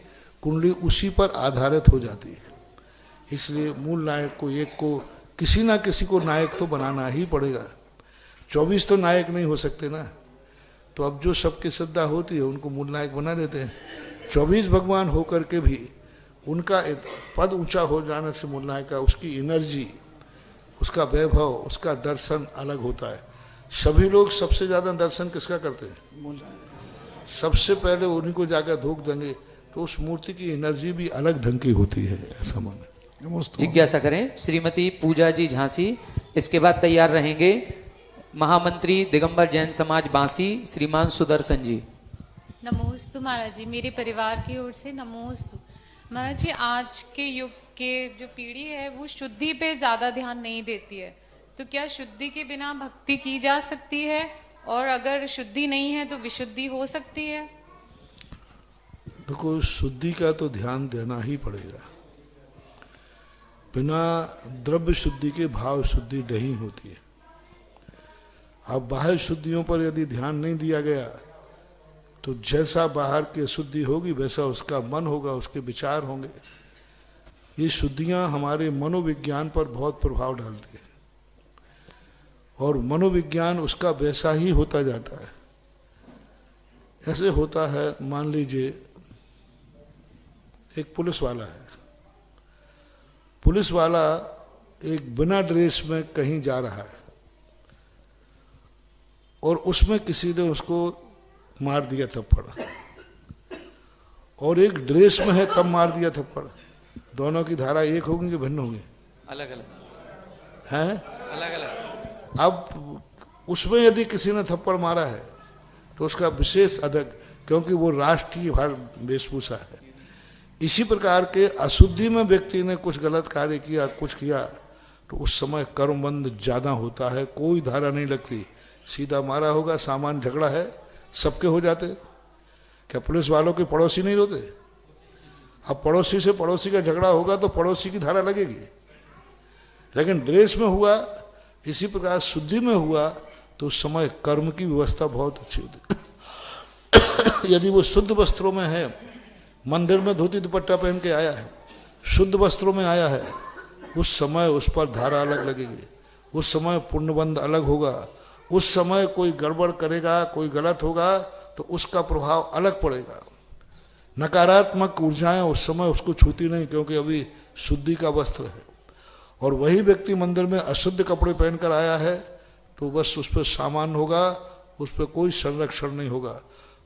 कुंडली उसी पर आधारित हो जाती है। इसलिए मूल नायक को एक को, किसी ना किसी को नायक तो बनाना ही पड़ेगा। 24 तो नायक नहीं हो सकते ना, तो अब जो सबकी श्रद्धा होती है उनको मूल नायक बना देते हैं। 24 भगवान होकर के भी उनका पद ऊंचा हो जाने से मूल नायक का, उसकी एनर्जी उसका वैभव, उसका दर्शन अलग होता है। सभी लोग सबसे ज्यादा दर्शन किसका करते हैं? सबसे पहले उन्हीं को जाकर धोख देंगे, तो उस मूर्ति की एनर्जी भी अलग ढंग की होती है, ऐसा माने। जिज्ञासा करें श्रीमती पूजा जी झांसी। इसके बाद तैयार रहेंगे महामंत्री दिगंबर जैन समाज बांसी श्रीमान सुदर्शन जी। नमोस्तु महाराज जी, मेरे परिवार की ओर से नमोस्तु। महाराज जी, आज के युग के जो पीढ़ी है वो शुद्धि पे ज्यादा ध्यान नहीं देती है, तो क्या शुद्धि के बिना भक्ति की जा सकती है? और अगर शुद्धि नहीं है तो विशुद्धि हो सकती है? देखो, शुद्धि का तो ध्यान देना ही पड़ेगा। बिना द्रव्य शुद्धि के भाव शुद्धि नहीं होती है। अब बाहर शुद्धियों पर यदि ध्यान नहीं दिया गया तो जैसा बाहर की शुद्धि होगी वैसा उसका मन होगा, उसके विचार होंगे। ये शुद्धियां हमारे मनोविज्ञान पर बहुत प्रभाव डालती है और मनोविज्ञान उसका वैसा ही होता जाता है। ऐसे होता है, मान लीजिए एक पुलिस वाला है। पुलिस वाला एक बिना ड्रेस में कहीं जा रहा है और उसमें किसी ने उसको मार दिया थप्पड़, और एक ड्रेस में है तब मार दिया थप्पड़। दोनों की धारा एक होगी कि भिन्न होगी? अलग अलग हैं, अलग अलग। अब उसमें यदि किसी ने थप्पड़ मारा है तो उसका विशेष अदब, क्योंकि वो राष्ट्रीय वेशभूषा है। इसी प्रकार के अशुद्धि में व्यक्ति ने कुछ गलत कार्य किया, कुछ किया, तो उस समय कर्मबंध ज्यादा होता है, कोई धारा नहीं लगती, सीधा मारा होगा, सामान झगड़ा है, सबके हो जाते। क्या पुलिस वालों के पड़ोसी नहीं रोते? अब पड़ोसी से पड़ोसी का झगड़ा होगा तो पड़ोसी की धारा लगेगी, लेकिन ड्रेस में हुआ, इसी प्रकार शुद्धि में हुआ तो उस समय कर्म की व्यवस्था बहुत अच्छी होती। यदि वो शुद्ध वस्त्रों में है, मंदिर में धोती दुपट्टा पहन के आया है, शुद्ध वस्त्रों में आया है, उस समय उस पर धारा अलग लगेगी, उस समय पुण्यबंध अलग होगा, उस समय कोई गड़बड़ करेगा, कोई गलत होगा तो उसका प्रभाव अलग पड़ेगा। नकारात्मक ऊर्जाएं उस समय उसको छूती नहीं, क्योंकि अभी शुद्धि का वस्त्र है। और वही व्यक्ति मंदिर में अशुद्ध कपड़े पहनकर आया है तो बस उस पर सामान होगा, उस पर कोई संरक्षण नहीं होगा।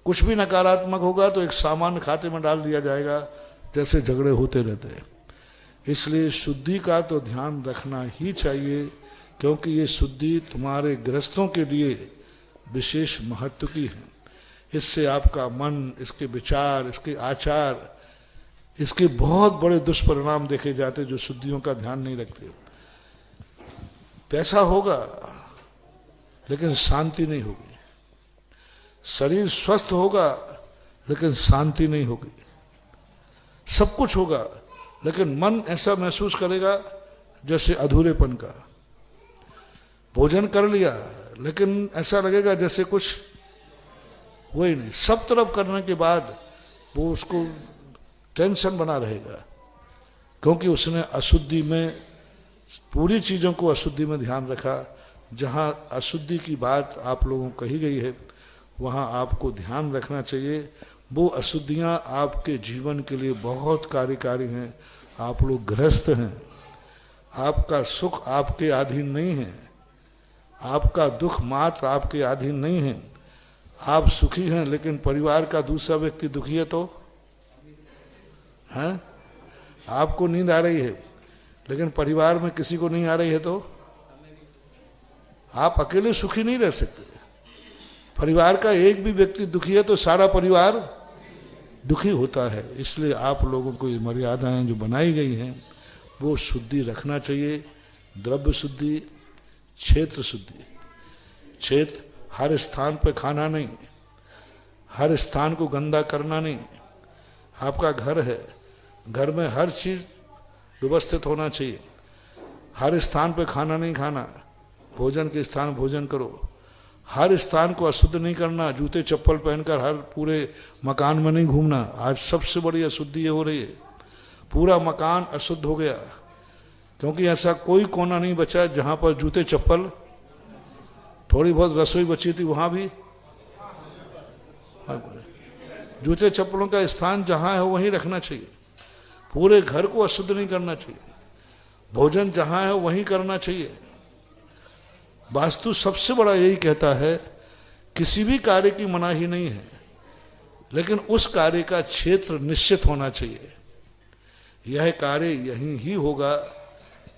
कुछ भी नकारात्मक होगा तो एक सामान्य खाते में डाल दिया जाएगा, जैसे झगड़े होते रहते हैं। इसलिए शुद्धि का तो ध्यान रखना ही चाहिए, क्योंकि ये शुद्धि तुम्हारे गृहस्थों के लिए विशेष महत्व की है। इससे आपका मन, इसके विचार, इसके आचार, इसके बहुत बड़े दुष्परिणाम देखे जाते जो शुद्धियों का ध्यान नहीं रखते। पैसा होगा लेकिन शांति नहीं होगी, शरीर स्वस्थ होगा लेकिन शांति नहीं होगी, सब कुछ होगा लेकिन मन ऐसा महसूस करेगा जैसे अधूरेपन का। भोजन कर लिया लेकिन ऐसा लगेगा जैसे कुछ वही नहीं। सब तरफ करने के बाद वो उसको टेंशन बना रहेगा, क्योंकि उसने अशुद्धि में, पूरी चीज़ों को अशुद्धि में ध्यान रखा। जहाँ अशुद्धि की बात आप लोगों को कही गई है वहाँ आपको ध्यान रखना चाहिए। वो अशुद्धियाँ आपके जीवन के लिए बहुत कार्यकारी हैं। आप लोग गृहस्थ हैं, आपका सुख आपके अधीन नहीं है, आपका दुख मात्र आपके अधीन नहीं है। आप सुखी हैं लेकिन परिवार का दूसरा व्यक्ति दुखी है तो हैं? आपको नींद आ रही है लेकिन परिवार में किसी को नहीं आ रही है तो आप अकेले सुखी नहीं रह सकते। परिवार का एक भी व्यक्ति दुखी है तो सारा परिवार दुखी होता है। इसलिए आप लोगों को ये मर्यादाएं जो बनाई गई हैं वो शुद्धि रखना चाहिए। द्रव्य शुद्धि, क्षेत्र शुद्धि। क्षेत्र हर स्थान पर खाना नहीं, हर स्थान को गंदा करना नहीं। आपका घर है, घर में हर चीज व्यवस्थित होना चाहिए। हर स्थान पे खाना नहीं खाना, भोजन के स्थान भोजन करो। हर स्थान को अशुद्ध नहीं करना, जूते चप्पल पहनकर हर पूरे मकान में नहीं घूमना। आज सबसे बड़ी अशुद्धि ये हो रही है, पूरा मकान अशुद्ध हो गया, क्योंकि ऐसा कोई कोना नहीं बचा जहां पर जूते चप्पल, थोड़ी बहुत रसोई बची थी वहां भी जूते चप्पलों का स्थान जहां है वहीं रखना चाहिए। पूरे घर को अशुद्ध नहीं करना चाहिए। भोजन जहां है वहीं करना चाहिए। वास्तु सबसे बड़ा यही कहता है, किसी भी कार्य की मनाही नहीं है, लेकिन उस कार्य का क्षेत्र निश्चित होना चाहिए। यह कार्य यहीं ही होगा,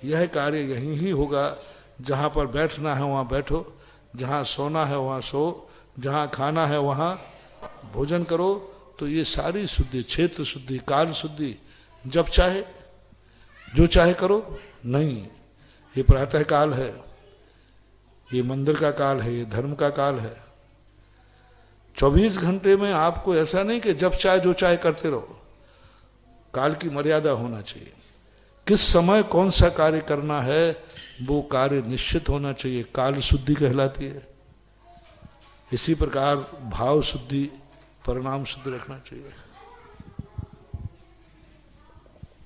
यह कार्य यहीं ही होगा, जहाँ पर बैठना है वहाँ बैठो, जहाँ सोना है वहाँ सो, जहाँ खाना है वहाँ भोजन करो। तो ये सारी शुद्धि, क्षेत्र शुद्धि, काल शुद्धि, जब चाहे जो चाहे करो नहीं। ये प्रातः काल है, ये मंदिर का काल है, ये धर्म का काल है। 24 घंटे में आपको ऐसा नहीं कि जब चाहे जो चाहे करते रहो, काल की मर्यादा होना चाहिए। किस समय कौन सा कार्य करना है वो कार्य निश्चित होना चाहिए, काल शुद्धि कहलाती है। इसी प्रकार भाव शुद्धि, परिणाम शुद्ध रखना चाहिए।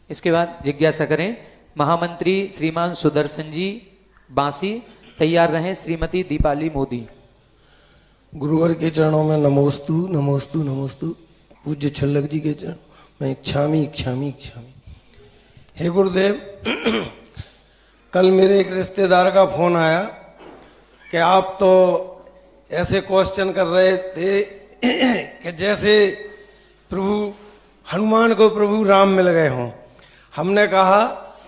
इसके बाद जिज्ञासा करें, महामंत्री श्रीमान सुदर्शन जी बांसी तैयार रहें। श्रीमती दीपाली मोदी। गुरुवर के चरणों में नमोस्तु नमोस्तु नमोस्तु। पूज्य छल्लक जी के चरण में इच्छामी इच्छामी इच्छामी। हे गुरुदेव, कल मेरे एक रिश्तेदार का फोन आया कि आप तो ऐसे क्वेश्चन कर रहे थे कि जैसे प्रभु हनुमान को प्रभु राम मिल गए हों। हमने कहा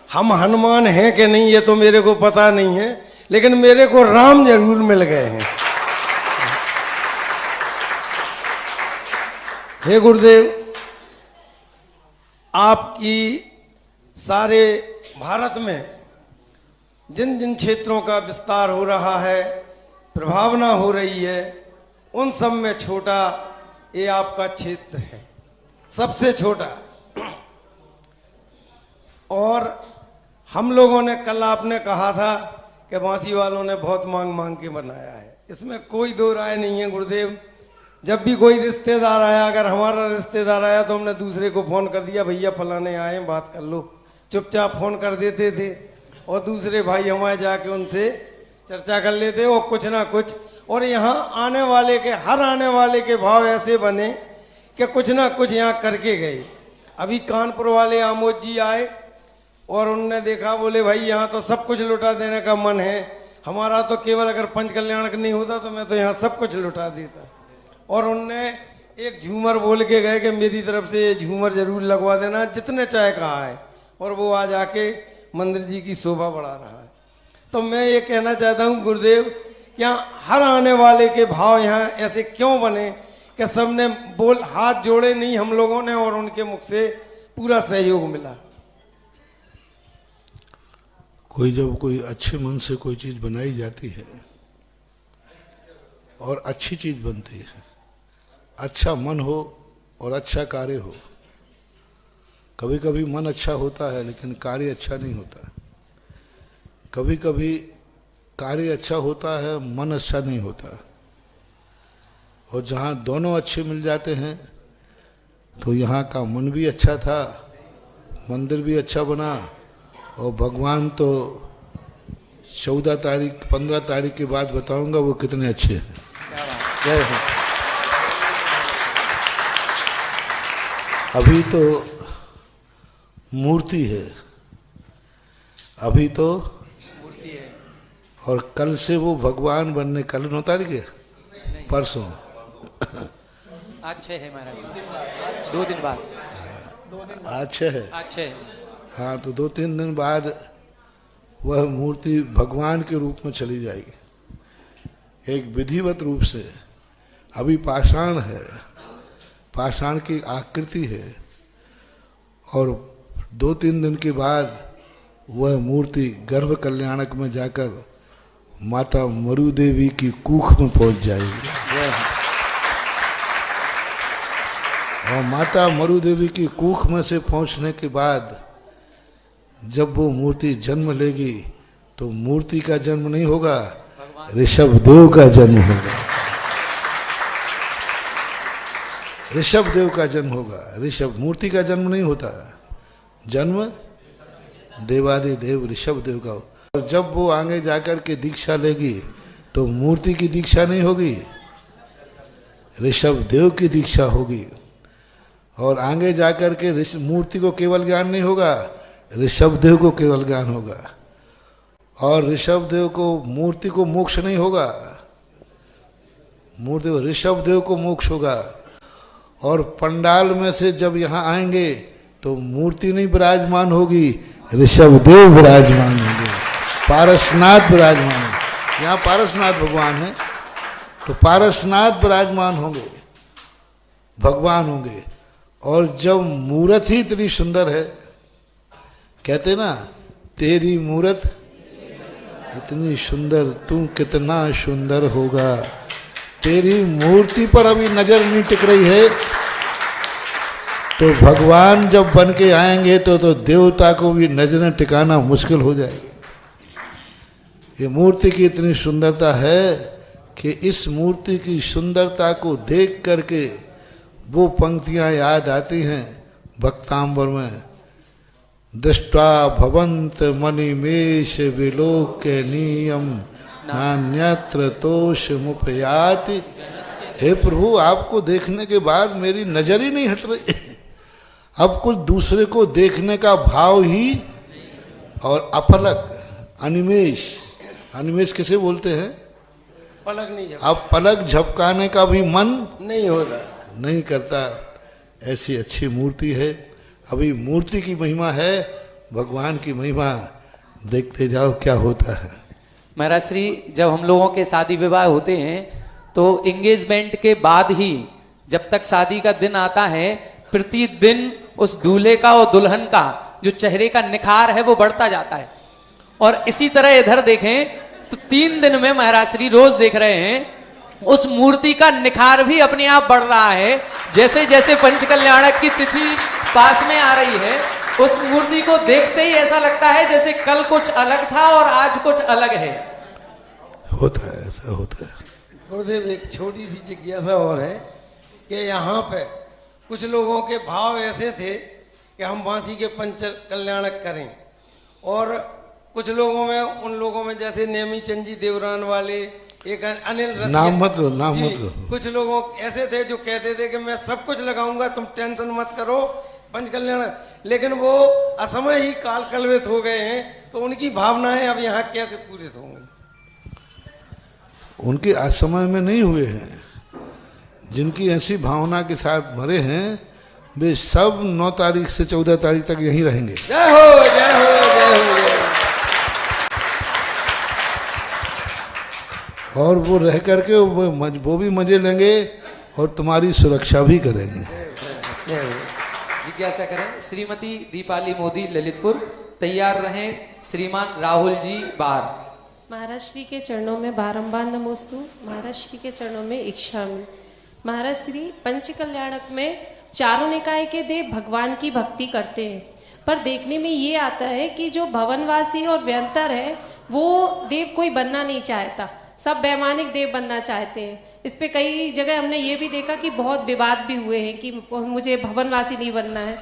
हम हनुमान हैं कि नहीं ये तो मेरे को पता नहीं है, लेकिन मेरे को राम जरूर मिल गए हैं। हे गुरुदेव, आपकी सारे भारत में जिन जिन क्षेत्रों का विस्तार हो रहा है, प्रभावना हो रही है, उन सब में छोटा ये आपका क्षेत्र है, सबसे छोटा। और हम लोगों ने कल आपने कहा था कि बांसी वालों ने बहुत मांग मांग के बनाया है, इसमें कोई दो राय नहीं है गुरुदेव। जब भी कोई रिश्तेदार आया, अगर हमारा रिश्तेदार आया तो हमने दूसरे को फोन कर दिया, भैया फलाने आए बात कर लो, चुपचाप फोन कर देते थे और दूसरे भाई हमारे जाके उनसे चर्चा कर लेते और कुछ ना कुछ। और यहाँ आने वाले के, हर आने वाले के भाव ऐसे बने कि कुछ ना कुछ यहाँ करके गए। अभी कानपुर वाले आमोद जी आए और उनने देखा, बोले भाई यहाँ तो सब कुछ लुटा देने का मन है हमारा, तो केवल अगर पंच कल्याण नहीं होता तो मैं तो यहाँ सब कुछ लुटा देता। और उनने एक झूमर बोल के गए कि मेरी तरफ से ये झूमर जरूर लगवा देना, जितने चाहे कहा है। और वो आज आके मंदिर जी की शोभा बढ़ा रहा है। तो मैं ये कहना चाहता हूँ गुरुदेव, यहाँ हर आने वाले के भाव यहाँ ऐसे क्यों बने कि सबने बोल हाथ जोड़े नहीं हम लोगों ने, और उनके मुख से पूरा सहयोग मिला। जब कोई अच्छे मन से कोई चीज बनाई जाती है और अच्छी चीज बनती है, अच्छा मन हो और अच्छा कार्य हो। कभी कभी मन अच्छा होता है लेकिन कार्य अच्छा नहीं होता, कभी कभी कार्य अच्छा होता है मन अच्छा नहीं होता। और जहाँ दोनों अच्छे मिल जाते हैं तो यहाँ का मन भी अच्छा था, मंदिर भी अच्छा बना, और भगवान तो 14 तारीख 15 तारीख के बाद बताऊंगा वो कितने अच्छे हैं। जय हो। अभी तो मूर्ति है, अभी तो मूर्ति है, और कल से वो भगवान बनने, कल 9 तारीख है, परसों आज 6 है महाराज, 2 दिन बाद। आज 6 है, आज 6 है। हाँ, तो 2-3 दिन बाद वह मूर्ति भगवान के रूप में चली जाएगी, एक विधिवत रूप से। अभी पाषाण है, पाषाण की आकृति है, और 2-3 दिन के बाद वह मूर्ति गर्भ कल्याणक में जाकर माता मरु देवी की कूख में पहुंच जाएगी। और माता मरु देवी की कूख में से पहुंचने के बाद जब वो मूर्ति जन्म लेगी तो मूर्ति का जन्म नहीं होगा, ऋषभ देव का जन्म होगा, ऋषभ देव का जन्म होगा। ऋषभ, मूर्ति का जन्म नहीं होता, जन्म देवादि देव ऋषभ देव का। और जब वो आगे जाकर के दीक्षा लेगी तो मूर्ति की दीक्षा नहीं होगी, ऋषभ देव की दीक्षा होगी। और आगे जाकर के मूर्ति को केवल ज्ञान नहीं होगा, ऋषभ देव को केवल ज्ञान होगा। और ऋषभ देव को मूर्ति को मोक्ष नहीं होगा, मूर्ति ऋषभ देव को मोक्ष होगा। और पंडाल में से जब यहाँ आएंगे तो मूर्ति नहीं विराजमान होगी, ऋषभ देव विराजमान होंगे, पारसनाथ विराजमान है। यहाँ पारसनाथ भगवान है तो पारसनाथ विराजमान होंगे, भगवान होंगे। और जब मूर्त ही इतनी सुंदर है, कहते ना तेरी मूर्त इतनी सुंदर, तू कितना सुंदर होगा। तेरी मूर्ति पर अभी नजर नहीं टिक रही है तो भगवान जब बन के आएंगे तो देवता को भी नजरें टिकाना मुश्किल हो जाएगी। ये मूर्ति की इतनी सुंदरता है कि इस मूर्ति की सुंदरता को देख करके वो पंक्तियां याद आती हैं भक्तांबर में, दृष्टा भवंत मणिमेश विलोक्य नियम नान्यत्र तोष मुपयाति। हे प्रभु, आपको देखने के बाद मेरी नजर ही नहीं हट रही, अब कुछ दूसरे को देखने का भाव ही। और अपलक, अनिमेष, अनिमेष किसे बोलते हैं? पलक नहीं, अब पलक झपकाने का भी मन नहीं होता, नहीं करता। ऐसी अच्छी मूर्ति है। अभी मूर्ति की महिमा है, भगवान की महिमा देखते जाओ क्या होता है। महाराज श्री, जब हम लोगों के शादी विवाह होते हैं तो एंगेजमेंट के बाद ही जब तक शादी का दिन आता है, प्रतिदिन उस दूल्हे का और दुल्हन का जो चेहरे का निखार है वो बढ़ता जाता है। और इसी तरह इधर देखें तो 3 दिन में महाराज श्री रोज देख रहे हैं उस मूर्ति का निखार भी अपने आप बढ़ रहा है। जैसे जैसे पंचकल्याणक की तिथि पास में आ रही है, उस मूर्ति को देखते ही ऐसा लगता है जैसे कल कुछ अलग था और आज कुछ अलग है। होता है, ऐसा होता है। गुरुदेव, एक छोटी सी जिज्ञासा और है कि यहाँ पे कुछ लोगों के भाव ऐसे थे कि हम बांसी के पंच कल्याणक करें, और कुछ लोगों में, उन लोगों में जैसे नेमी चंद जी देवरान वाले, एक अनिल रसिया, नाम मत लो, नाम जी, मत लो। कुछ लोगों ऐसे थे जो कहते थे कि मैं सब कुछ लगाऊंगा, तुम टेंशन मत करो, पंच कल्याणक, लेकिन वो असमय ही काल कलवित हो गए हैं। तो उनकी भावनाएं अब यहाँ कैसे पूरित होंगी? उनके असमय में नहीं हुए हैं। जिनकी ऐसी भावना के साथ मरे हैं वे सब 9 तारीख से 14 तारीख तक यहीं रहेंगे। जय हो, जय हो, जय हो, जय हो। और वो रह करके वो भी मजे लेंगे और तुम्हारी सुरक्षा भी करेंगे। जिज्ञासा करें श्रीमती दीपाली मोदी ललितपुर, तैयार रहें श्रीमान राहुल जी बार। महाराज श्री के चरणों में बारंबार नमोस्तु। महाराज श्री के चरणों में इच्छामि। महाराज श्री, पंच कल्याणक में चारों निकाय के देव भगवान की भक्ति करते हैं, पर देखने में ये आता है कि जो भवनवासी और व्यंतर है वो देव कोई बनना नहीं चाहता, सब वैमानिक देव बनना चाहते हैं। इस पे कई जगह हमने ये भी देखा कि बहुत विवाद भी हुए हैं कि मुझे भवनवासी नहीं बनना है,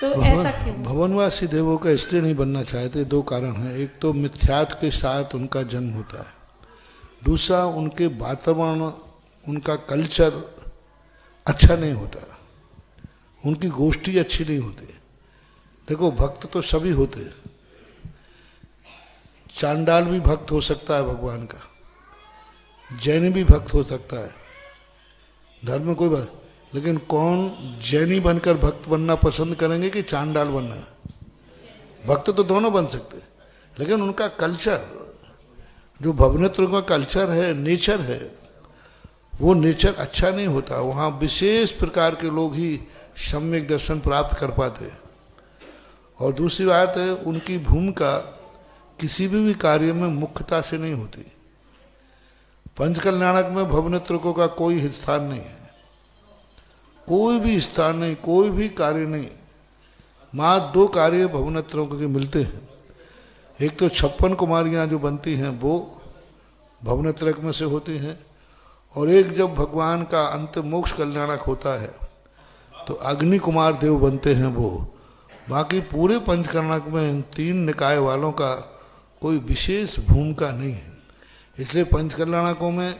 तो ऐसा क्यों? भवनवासी देवों का इसलिए नहीं बनना चाहते, 2 कारण हैं। एक तो मिथ्यात्व के साथ उनका जन्म होता है, दूसरा उनके वातावरण, उनका कल्चर अच्छा नहीं होता, उनकी गोष्ठी अच्छी नहीं होती। देखो, भक्त तो सभी होते हैं, चांडाल भी भक्त हो सकता है भगवान का, जैनी भी भक्त हो सकता है, धर्म में कोई बात, लेकिन कौन जैनी बनकर भक्त बनना पसंद करेंगे कि चांडाल बनना? भक्त तो दोनों बन सकते हैं, लेकिन उनका कल्चर, जो भवनेत्र का कल्चर है, नेचर है, वो नेचर अच्छा नहीं होता। वहाँ विशेष प्रकार के लोग ही सम्यक दर्शन प्राप्त कर पाते। और दूसरी बात है, उनकी भूमिका किसी भी कार्य में मुख्यता से नहीं होती। पंचकल्याणक में भवनेत्रकों का कोई स्थान नहीं है, कोई भी स्थान नहीं, कोई भी कार्य नहीं। मात्र 2 कार्य भवनेत्रों के मिलते हैं। एक तो 56 कुमारियाँ जो बनती हैं वो भवनेत्रक में से होती हैं, और एक जब भगवान का अंत मोक्ष कल्याणक होता है तो अग्नि कुमार देव बनते हैं वो। बाकी पूरे पंचकल्याणक में इन 3 निकाय वालों का कोई विशेष भूमिका नहीं है। इसलिए पंचकल्याणकों में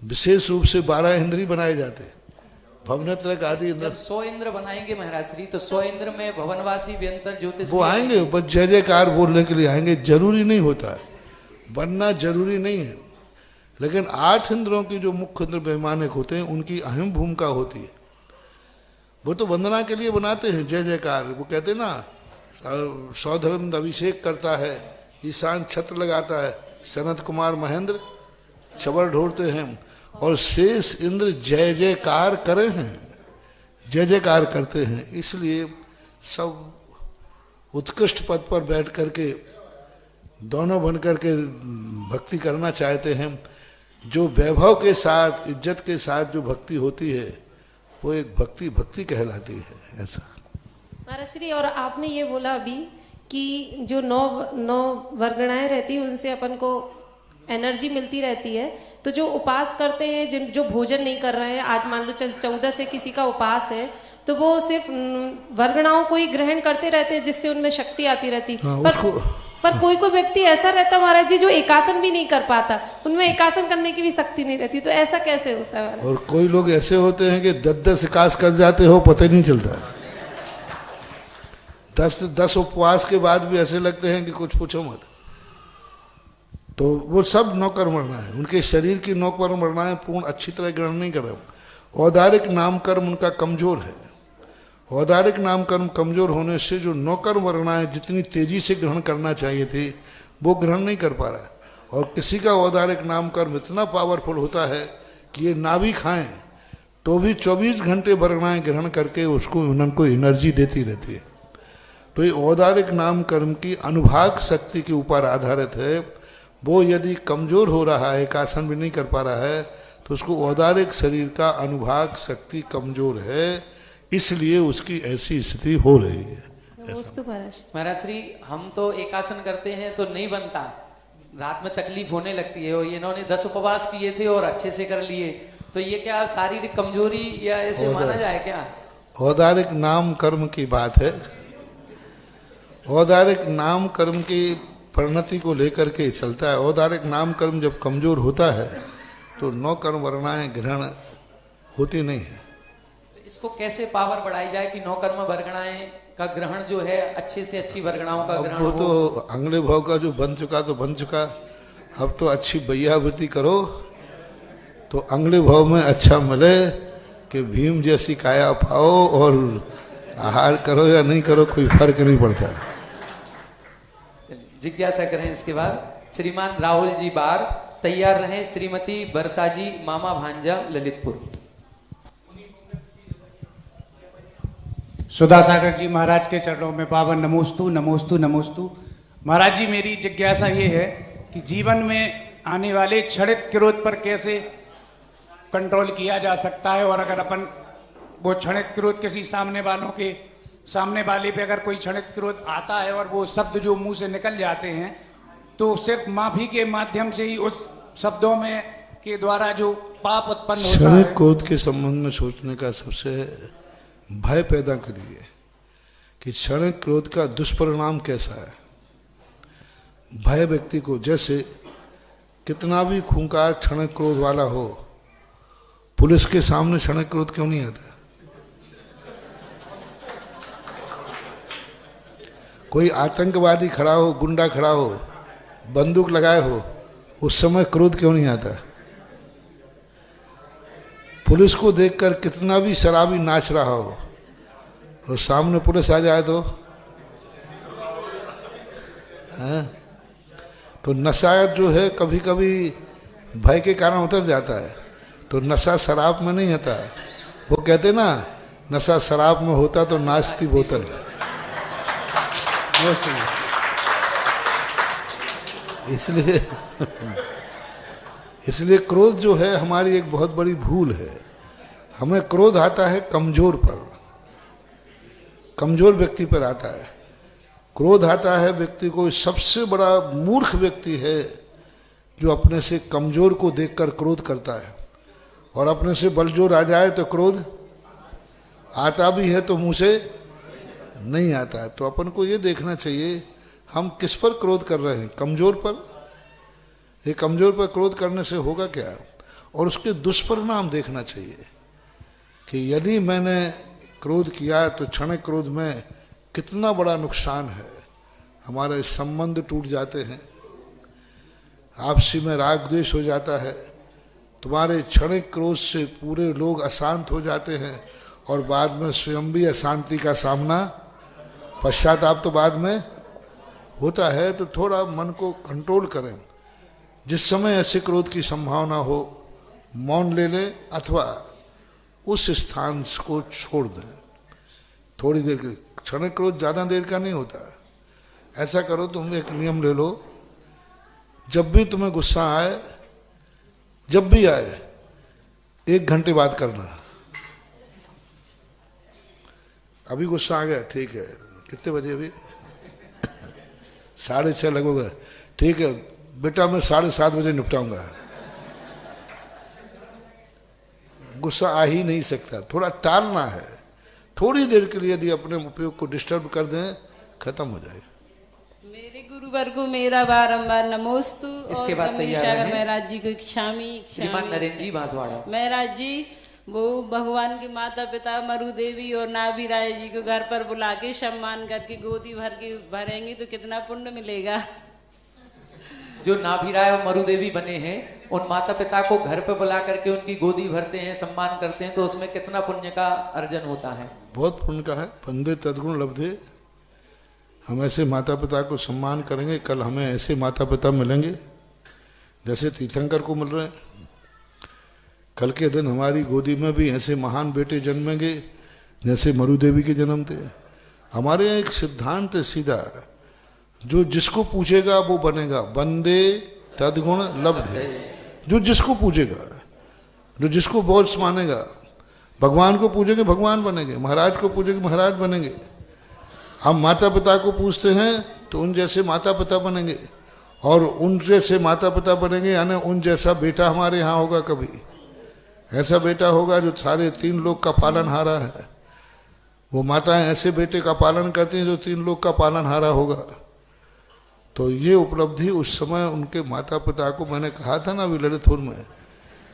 विशेष रूप से 12 इंद्रिय बनाए जाते हैं। भवनेत्रक आदि इंद्र। जब 100 इंद्र बनाएंगे महाराज श्री, तो 100 इंद्र में भवनवासी व्यंतर ज्योतिष वो आएंगे, बस जय जयकार बोलने के लिए आएंगे, जरूरी नहीं होता है, बनना जरूरी नहीं है। लेकिन 8 इंद्रों की जो मुख्य इंद्र वैमानिक होते हैं उनकी अहम भूमिका होती है। वो तो वंदना के लिए बनाते हैं जय जयकार। वो कहते हैं ना, सौधर्म अभिषेक करता है, ईशान छत्र लगाता है, सनत कुमार महेंद्र चबर ढोड़ते हैं, और शेष इंद्र जय जयकार करे हैं, जय जयकार करते हैं। इसलिए सब उत्कृष्ट पद पर बैठ करके दोनों बन करके भक्ति करना चाहते हैं। जो वैभव के साथ, इज्जत के साथ जो भक्ति होती है वो एक भक्ति कहलाती है। ऐसा महाराज श्री, और आपने ये बोला अभी कि जो नौ वर्गणाएं रहती है उनसे अपन को एनर्जी मिलती रहती है। तो जो उपास करते हैं, जिन जो भोजन नहीं कर रहे हैं, आज मान लो 14 से किसी का उपास है, तो वो सिर्फ वर्गणाओं को ही ग्रहण करते रहते हैं जिससे उनमें शक्ति आती रहती है। पर कोई व्यक्ति ऐसा रहता महाराज जी जो एकासन भी नहीं कर पाता, उनमें एकासन करने की भी शक्ति नहीं रहती, तो ऐसा कैसे होता है? और कोई लोग ऐसे होते हैं कि 10 एकास कर जाते हो, पता ही नहीं चलता। 10 उपवास के बाद भी ऐसे लगते हैं कि कुछ पूछो मत। तो वो सब नौकर्मणा है, उनके शरीर की नौकर्मणाएं पूर्ण अच्छी तरह ग्रहण नहीं कर रहे। औदारिक नाम कर्म उनका कमजोर है। औदारिक नाम कर्म कमजोर होने से जो नौकर्म वर्णाएं जितनी तेजी से ग्रहण करना चाहिए थी वो ग्रहण नहीं कर पा रहा है। और किसी का औदारिक नाम कर्म इतना पावरफुल होता है कि ये ना भी खाएं तो भी 24 घंटे वर्णाएं ग्रहण करके उसको उनको एनर्जी देती रहती है। तो ये औदारिक नाम कर्म की अनुभाग शक्ति के ऊपर आधारित है। वो यदि कमजोर हो रहा है, एकासन भी नहीं कर पा रहा है, तो उसको औदारिक शरीर का अनुभाग शक्ति कमजोर है, इसलिए उसकी ऐसी स्थिति हो रही है। महाराज श्री, हम तो एकासन करते हैं तो नहीं बनता, रात में तकलीफ होने लगती है। और इन्होंने 10 उपवास किए थे और अच्छे से कर लिए, तो ये क्या शारीरिक कमजोरी या ऐसे माना जाए क्या? औदारिक नाम कर्म की बात है। औदारिक नाम कर्म की परिणति को लेकर के चलता है। औदारिक नाम कर्म जब कमजोर होता है तो नौ कर्म वर्णाएं ग्रहण होती नहीं है। इसको कैसे पावर बढ़ाई जाए कि नौ कर्म वर्गणाएं का ग्रहण जो है अच्छे से अच्छी वर्गणाओं का ग्रहण? वो तो अगले भाव का जो बन चुका तो बन चुका। अब तो अच्छी बैयावृत्ति करो तो अगले भाव में अच्छा मिले कि भीम जैसी काया पाओ, और आहार करो या नहीं करो कोई फर्क नहीं पड़ता। जिज्ञासा करें। इसके बाद श्रीमान राहुल जी बार तैयार रहें। श्रीमती बरसा जी, मामा भांजा, ललितपुर। सुधा सागर जी महाराज के चरणों में पावन नमोस्तु नमोस्तु नमोस्तु। महाराज जी, मेरी जिज्ञासा ये है कि जीवन में आने वाले क्षणिक क्रोध पर कैसे कंट्रोल किया जा सकता है, और अगर अपन वो क्षणिक क्रोध किसी सामने वाले पे अगर कोई क्षणिक क्रोध आता है और वो शब्द जो मुंह से निकल जाते हैं, तो सिर्फ माफी के माध्यम से ही उस शब्दों में के द्वारा जो पाप उत्पन्न होता है। क्षणिक क्रोध के संबंध में सोचने का सबसे भय पैदा करिए कि क्षणिक क्रोध का दुष्परिणाम कैसा है। भय व्यक्ति को, जैसे कितना भी खूंखार क्षणिक क्रोध वाला हो, पुलिस के सामने क्षणिक क्रोध क्यों नहीं आता? कोई आतंकवादी खड़ा हो, गुंडा खड़ा हो, बंदूक लगाए हो, उस समय क्रोध क्यों नहीं आता? पुलिस को देखकर कितना भी शराबी नाच रहा हो और सामने पुलिस आ जाए तो नशा जो है कभी कभी भय के कारण उतर जाता है। तो नशा शराब में नहीं आता। वो कहते ना, नशा शराब में होता तो नाचती बोतल। इसलिए क्रोध जो है हमारी एक बहुत बड़ी भूल है। हमें क्रोध आता है कमजोर पर, कमजोर व्यक्ति पर आता है। क्रोध आता है व्यक्ति को, सबसे बड़ा मूर्ख व्यक्ति है जो अपने से कमजोर को देखकर क्रोध करता है, और अपने से बलजोर आ जाए तो क्रोध आता भी है तो मुंह से नहीं आता है। तो अपन को ये देखना चाहिए हम किस पर क्रोध कर रहे हैं, कमजोर पर। ये कमजोर पर क्रोध करने से होगा क्या, और उसके दुष्परिणाम देखना चाहिए कि यदि मैंने क्रोध किया तो क्षणिक क्रोध में कितना बड़ा नुकसान है। हमारे संबंध टूट जाते हैं, आपसी में राग द्वेष हो जाता है, तुम्हारे क्षणिक क्रोध से पूरे लोग अशांत हो जाते हैं और बाद में स्वयं भी अशांति का सामना, पश्चाताप तो बाद में होता है। तो थोड़ा मन को कंट्रोल करें। जिस समय ऐसे क्रोध की संभावना हो मौन ले लें अथवा उस स्थान को छोड़ दें थोड़ी देर के लिए। क्षणिक क्रोध ज़्यादा देर का नहीं होता। ऐसा करो, तुम एक नियम ले लो, जब भी तुम्हें गुस्सा आए, जब भी आए 1 घंटे बाद करना। अभी गुस्सा आ गया, ठीक है, कितने बजे अभी 6:30 लगभग, ठीक है बेटा मैं 7:30 बजे निपटाऊंगा। गुस्सा आ ही नहीं सकता, थोड़ा टालना है। थोड़ी देर के लिए यदि अपने उपयोग को डिस्टर्ब कर दें, खत्म हो जाए। मेरे गुरुवर को मेरा बारंबार नमोस्तु। इसके बाद तैयार महाराज जी को इच्छामी नरेंद्र जी बांसवाड़ा। महाराज जी वो भगवान के माता पिता मरु देवी और नाभि राय जी को घर पर बुला के सम्मान करके गोदी भर के भरेंगे तो कितना पुण्य मिलेगा। जो नाभिराय और मरु देवी बने हैं उन माता पिता को घर पे बुला करके उनकी गोदी भरते हैं, सम्मान करते हैं, तो उसमें कितना पुण्य का अर्जन होता है। बहुत पुण्य का है। बंदे तदगुण लब्धे। हम ऐसे माता पिता को सम्मान करेंगे, कल हमें ऐसे माता पिता मिलेंगे जैसे तीर्थंकर को मिल रहे हैं। कल के दिन हमारी गोदी में भी ऐसे महान बेटे जन्मेंगे जैसे मरु देवी के जन्म थे। हमारे यहाँ एक सिद्धांत है सीधा, जो जिसको पूछेगा वो बनेगा। बंदे तदगुण लब्धे। जो जिसको पूछेगा, जो जिसको बॉस मानेगा, भगवान को पूछेंगे भगवान बनेंगे, महाराज को पूछेंगे महाराज बनेंगे। हम माता पिता को पूछते हैं तो उन जैसे माता पिता बनेंगे, और उन जैसे माता पिता बनेंगे यानी उन जैसा बेटा हमारे यहाँ होगा। कभी ऐसा बेटा होगा जो सारे 3 लोग का पालनहारा है। वो माताएं ऐसे बेटे का पालन करती हैं जो 3 लोग का पालनहारा होगा। तो ये उपलब्धि उस समय उनके माता पिता को, मैंने कहा था ना अभी ललितपुर में,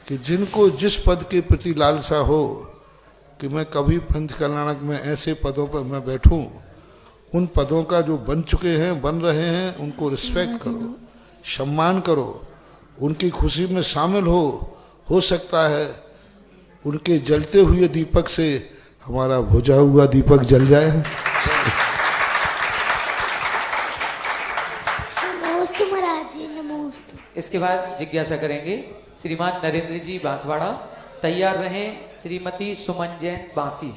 कि जिनको जिस पद के प्रति लालसा हो कि मैं कभी पंथ कल्याणक में ऐसे पदों पर मैं बैठूं, उन पदों का जो बन चुके हैं, बन रहे हैं, उनको रिस्पेक्ट करो, सम्मान करो, उनकी खुशी में शामिल हो सकता है उनके जलते हुए दीपक से हमारा बुझा हुआ दीपक जल जाए। नमोस्तु महाराज जी, नमोस्तु। इसके बाद जिज्ञासा करेंगे श्रीमान नरेंद्र जी बांसवाड़ा। तैयार रहें श्रीमती सुमन जैन बांसी।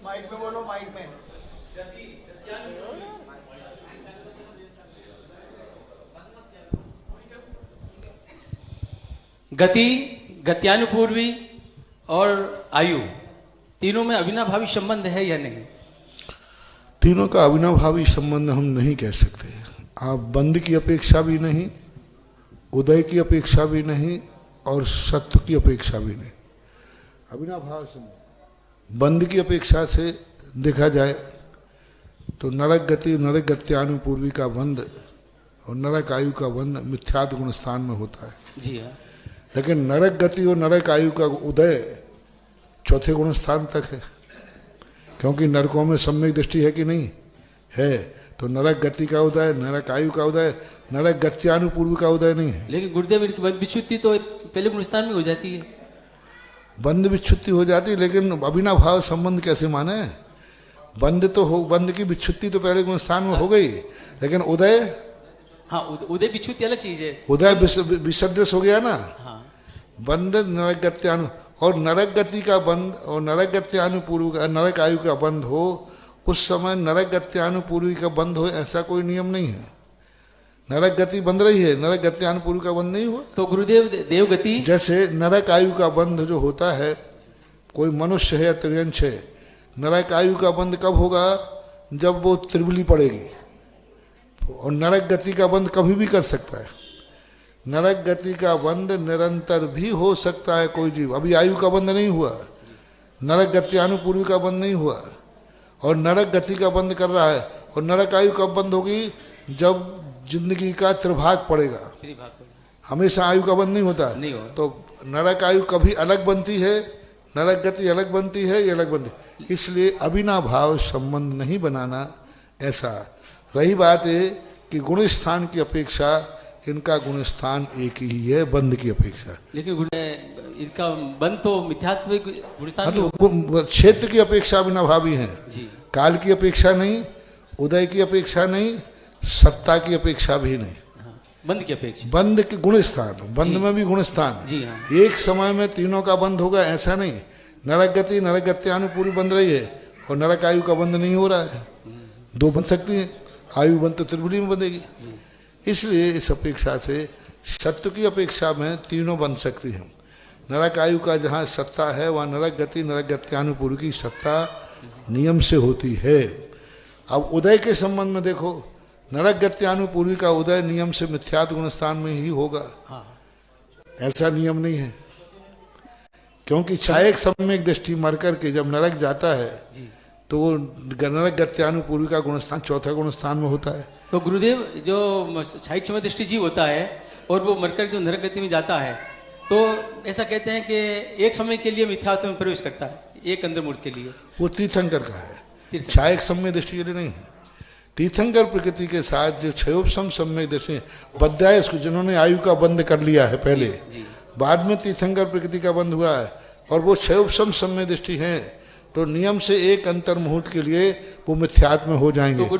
माइक में बोलो, माइक में। गति, गत्यानुपूर्वी और आयु, तीनों में अविनाभावी संबंध है या नहीं? तीनों का अविनाभावी संबंध हम नहीं कह सकते। आप बंद की अपेक्षा भी नहीं, उदय की अपेक्षा भी नहीं, और सत्व की अपेक्षा भी नहीं। अविनाभाव संबंध। बंद की अपेक्षा से देखा जाए तो नरक गति, नरक गत्यानुपूर्वी का बंध और नरक आयु का बंध मिथ्यात्व गुण स्थान में होता है। जी हाँ। लेकिन नरक गति और नरक आयु का उदय चौथे गुण स्थान तक है, क्योंकि नरकों में सम्यक दृष्टि है कि नहीं है। तो नरक गति का उदय, नरक आयु का उदय, नरक गत्यानुपूर्व का उदय नहीं है। लेकिन गुरुदेव इनकी बंद विच्छुत्ति तो पहले गुण स्थान में हो जाती है। बंद विच्छुत्ति हो जाती है, लेकिन अविनाभाव संबंध कैसे माने? बंद तो हो, बंद की विच्छुत्ति तो पहले गुण स्थान में हो गई, लेकिन उदय, हाँ उदय विच्छुत्ति अलग चीज है। उदय विसदृश हो गया ना। हाँ। बंद नरक गत्यानु, और नरक गति का बंध और नरक गत्यानुपूर्व का, नरक आयु का बंध हो, उस समय नरक गत्यानुपूर्वी का बंध हो, ऐसा कोई नियम नहीं है। नरक गति बंध रही है, नरक गत्यानुपूर्वी का बंध नहीं हुआ। तो गुरुदेव देवगति, जैसे नरक आयु का बंध जो होता है, कोई मनुष्य है या त्रियंश है, नरक आयु का बंध कब होगा? जब वो त्रिबली पड़ेगी। और नरक गति का बंध कभी भी कर सकता है। नरक गति का बंध निरंतर भी हो सकता है कोई जीव। अभी आयु का बंध नहीं हुआ, नरक गत्यानुपूर्वी का बंध नहीं हुआ, और नरक गति का बंध कर रहा है। और नरक आयु कब बंद होगी? जब जिंदगी का त्रिभाग पड़ेगा। हमेशा आयु का बंध नहीं होता। नहीं हो। तो नरक आयु कभी अलग बनती है, नरक गति अलग बनती है, ये अलग बनती है। इसलिए अविनाभाव संबंध नहीं बनाना। ऐसा रही बात है कि गुण स्थान की अपेक्षा इनका गुण स्थान एक ही है बंध की अपेक्षा। लेकिन इनका बंध तो मिथ्यात्व गुणस्थान ही होगा। क्षेत्र की अपेक्षा अविनाभावी है, जी। काल की अपेक्षा नहीं, उदय की अपेक्षा नहीं, सत्ता की अपेक्षा भी नहीं। बंध की अपेक्षा, बंध के गुण स्थान, बंध में भी गुण स्थान। जी हाँ। एक समय में तीनों का बंध होगा ऐसा नहीं। नरक गति नरक गत्यानुपूर्वी बंध रही है और नरक आयु का बंध नहीं हो रहा है। दो बन सकती है, आयु बंध तो त्रिपुरी में बंधेगी। इसलिए इस अपेक्षा से सत्य की अपेक्षा में तीनों बन सकती हैं। नरक आयु का जहाँ सत्ता है वहाँ नरक गति नरक गत्यानुपूर्वी की सत्ता नियम से होती है। अब उदय के संबंध में देखो, नरक गत्यानुपूर्वी का उदय नियम से मिथ्यात्व गुण स्थान में ही होगा। ऐसा नियम नहीं है, क्योंकि छायक सम्यक दृष्टि मर करके जब नरक जाता है तो वो नरक गत्यानुपूर्वी का गुणस्थान चौथा गुणस्थान में होता है। तो गुरुदेव जो छायक समय दृष्टि जीव होता है और वो मरकर जो नरक गति में जाता है, तो ऐसा कहते हैं कि एक समय के लिए मिथ्यात्व में प्रवेश करता है, एक अंदर मूर्त के लिए। वो तीर्थंकर का है, छायक सम्यक दृष्टि के लिए नहीं है। तीर्थंकर प्रकृति के साथ जो क्षयोपम सम्यक दृष्टि बद्धाय, इसको जिन्होंने आयु का बंध कर लिया है पहले, बाद में तीर्थंकर प्रकृति का बंध हुआ है और वो क्षयोपम सम्यक दृष्टि है, तो नियम से एक अंतर मुहूर्त के लिए वो मिथ्यात्व में हो जाएंगे। तो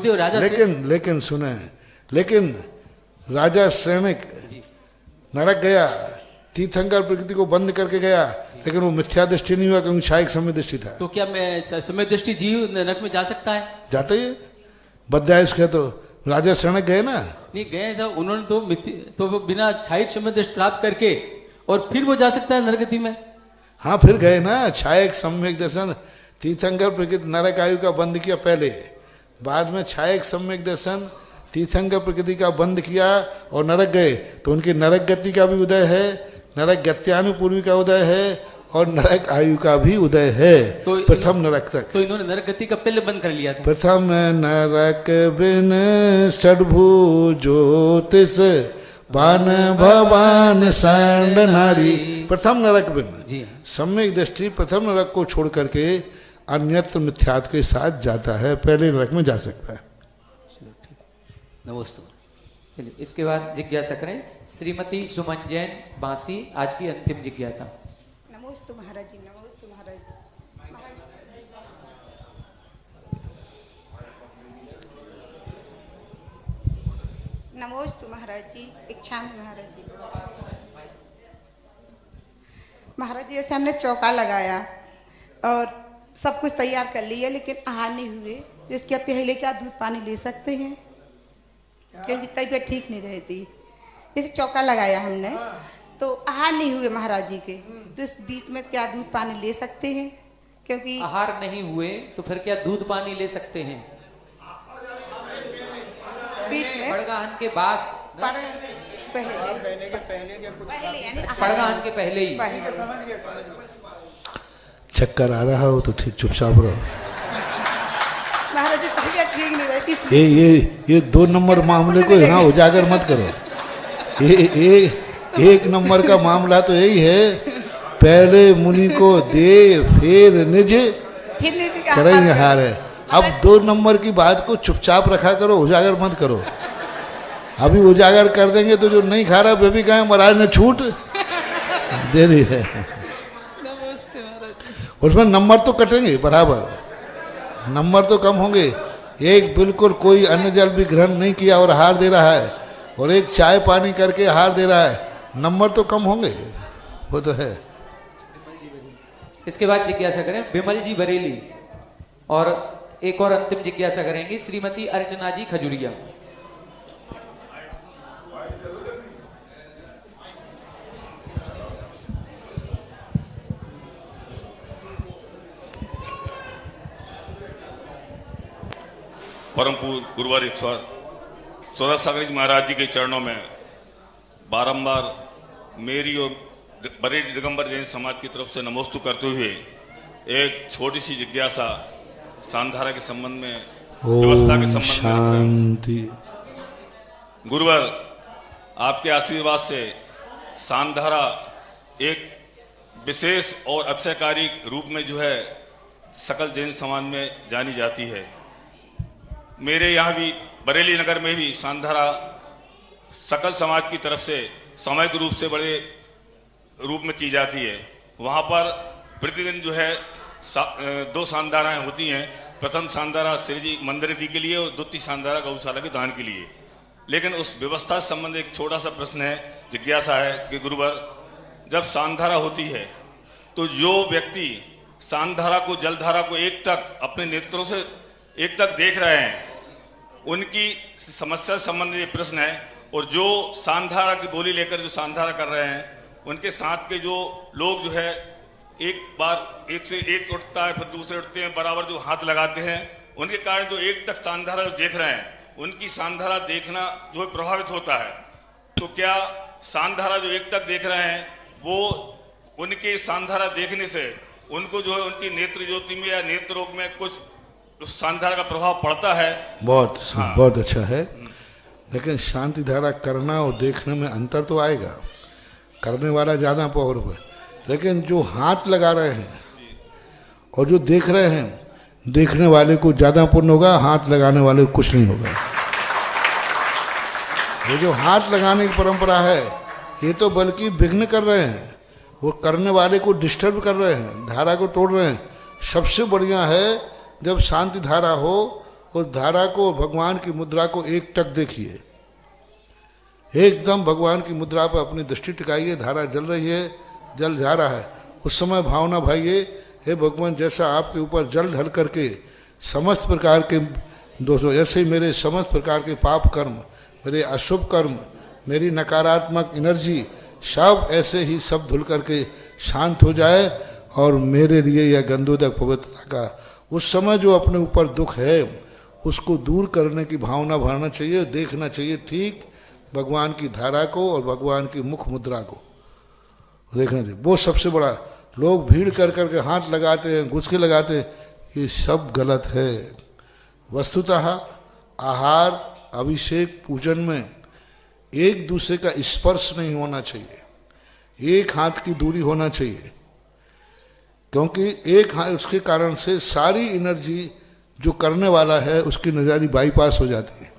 लेकिन सुने, लेकिन राजा सैनिक नरक गया, तीर्थंकर प्रकृति को बंद करके गया, लेकिन वो मिथ्या दृष्टि नहीं हुआ क्योंकि छायक समय दृष्टि था। तो क्या मैं समय दृष्टि जीव नरक में जा सकता है? जाता ही है, बद्धायुष के तो राजा सैनिक गए ना। नहीं गए साहब, उन्होंने तो वो बिना छायक समय दृष्टि प्राप्त करके और फिर वो जा सकता है नरगति में। हाँ फिर गए ना, छायक सम्यक दर्शन। तीर्थंकर प्रकृति नरक आयु का बंद किया पहले, बाद में छायक सम्यक दर्शन तीर्थंकर प्रकृति का बंद किया और नरक गए, तो उनकी नरक गति का भी उदय है, नरक गत्यानुपूर्वी का उदय है और नरक आयु का भी उदय है। तो प्रथम नरक तक। तो इन्होंने नरक गति का पहले बंद कर लिया था। प्रथम नरक बिन षड्भु ज्योतिष बान भवान सांड नारी। प्रथम नरक बिन सम्यक दृष्टि प्रथम नरक को छोड़ करके अन्यत्र मिथ्यात्व के साथ जाता है, पहले नरक में जा सकता है। नमस्ते। चलिए इसके बाद जिज्ञासा करें श्रीमती सुमन जैन बांसी, आज की अंतिम जिज्ञासा। नमोस्तु महाराज जी, नमोस्तु महाराज जी। नमोस्तु महाराज जी, इच्छा में महाराज जी। महाराज जी जैसे हमने चौका लगाया और सब कुछ तैयार कर लिया, लेकिन आहार नहीं हुए, तो इसके पहले क्या दूध पानी ले सकते हैं? क्योंकि तबीयत ठीक नहीं रहती। जैसे चौका लगाया हमने तो आहार नहीं हुए महाराज जी के, तो इस बीच में क्या दूध पानी ले सकते हैं? क्योंकि आहार नहीं हुए तो फिर क्या दूध पानी ले सकते हैं? बीच में पड़गाहन के बाद, पड़गाहन के पहले ही। चक्कर आ रहा हो तो ठीक चुपचाप रहो। महाराज जी तबीयत ठीक नहीं रहती। ये 2 नंबर मामले को यहाँ उजागर मत करो। ये 1 नंबर का मामला तो यही है, पहले मुनि को दे फिर निज करेंगे हार है। अब 2 नंबर की बात को चुपचाप रखा करो, उजागर मत करो। अभी उजागर कर देंगे तो जो नहीं खा रहा वे भी कहें महाराज ने छूट दे दी है। उसमें नंबर तो कटेंगे बराबर, नंबर तो कम होंगे। एक बिल्कुल कोई अन्न जल भी ग्रहण नहीं किया और हार दे रहा है, और एक चाय पानी करके हार दे रहा है, नंबर तो कम होंगे, वो तो है। इसके बाद जिज्ञासा करें विमल जी बरेली, और एक और अंतिम जिज्ञासा करेंगी श्रीमती अर्चना जी खजुरिया। परम गुरुवार ईश्वर स्वरा सागर जी महाराज जी के चरणों में बारंबार मेरी और बरेली दिगंबर जैन समाज की तरफ से नमोस्तु करते हुए एक छोटी सी जिज्ञासा सांधारा के संबंध में, व्यवस्था के संबंध में। गुरुवर आपके आशीर्वाद से सांधारा एक विशेष और अक्षयकारी रूप में जो है सकल जैन समाज में जानी जाती है। मेरे यहाँ भी बरेली नगर में भी सांधारा सकल समाज की तरफ से सामूहिक रूप से बड़े रूप में की जाती है। वहाँ पर प्रतिदिन जो है 2 सांधाराएँ होती हैं। प्रथम सांधारा श्री जी मंदिर जी के लिए और द्वितीय सांधारा गौशाला के दान के लिए। लेकिन उस व्यवस्था से संबंधित एक छोटा सा प्रश्न है, जिज्ञासा है कि गुरुवर, जब सांधारा होती है तो जो व्यक्ति सांधारा को जलधारा को एक टक अपने नेत्रों से एक टक देख रहे हैं, उनकी समस्या से संबंधित प्रश्न है। और जो सांधारा की बोली लेकर जो सांधारा कर रहे हैं, उनके साथ के जो लोग जो है एक बार एक से एक उठता है, फिर दूसरे उठते हैं, बराबर जो हाथ लगाते हैं, उनके कारण जो एक टक सांधारा जो देख रहे हैं, उनकी सांधारा देखना जो है प्रभावित होता है। तो क्या सांधारा जो एक टक देख रहे हैं, वो उनके सांधारा देखने से उनको जो है उनकी नेत्र ज्योति में या नेत्र रोग में कुछ उस सांधारा का प्रभाव पड़ता है? बहुत अच्छा है। लेकिन शांति धारा करना और देखने में अंतर तो आएगा। करने वाला ज़्यादा पावरफुल है, लेकिन जो हाथ लगा रहे हैं और जो देख रहे हैं, देखने वाले को ज़्यादा पुण्य होगा, हाथ लगाने वाले को कुछ नहीं होगा। ये जो हाथ लगाने की परंपरा है, ये तो बल्कि विघ्न कर रहे हैं, वो करने वाले को डिस्टर्ब कर रहे हैं, धारा को तोड़ रहे हैं। सबसे बढ़िया है जब शांति धारा हो, उस धारा को, भगवान की मुद्रा को एक टक देखिए, एकदम भगवान की मुद्रा पर अपनी दृष्टि टिकाइए। धारा जल रही है, जल जा रहा है, उस समय भावना भाइये, हे भगवान, जैसा आपके ऊपर जल ढल करके समस्त प्रकार के दोषों, ऐसे ही मेरे समस्त प्रकार के पाप कर्म, मेरे अशुभ कर्म, मेरी नकारात्मक एनर्जी, सब ऐसे ही सब धुल करके शांत हो जाए और मेरे लिए यह गंधोदक पवित्रता का उस समय जो अपने ऊपर दुख है उसको दूर करने की भावना भरना चाहिए, देखना चाहिए ठीक भगवान की धारा को और भगवान की मुख मुद्रा को देखना चाहिए। वो सबसे बड़ा, लोग भीड़ कर करके हाथ लगाते हैं, घुस के लगाते हैं, ये सब गलत है। वस्तुतः आहार, अभिषेक, पूजन में एक दूसरे का स्पर्श नहीं होना चाहिए, एक हाथ की दूरी होना चाहिए, क्योंकि एक हाथ, उसके कारण से सारी एनर्जी जो करने वाला है उसकी नज़ारी बाईपास हो जाती है।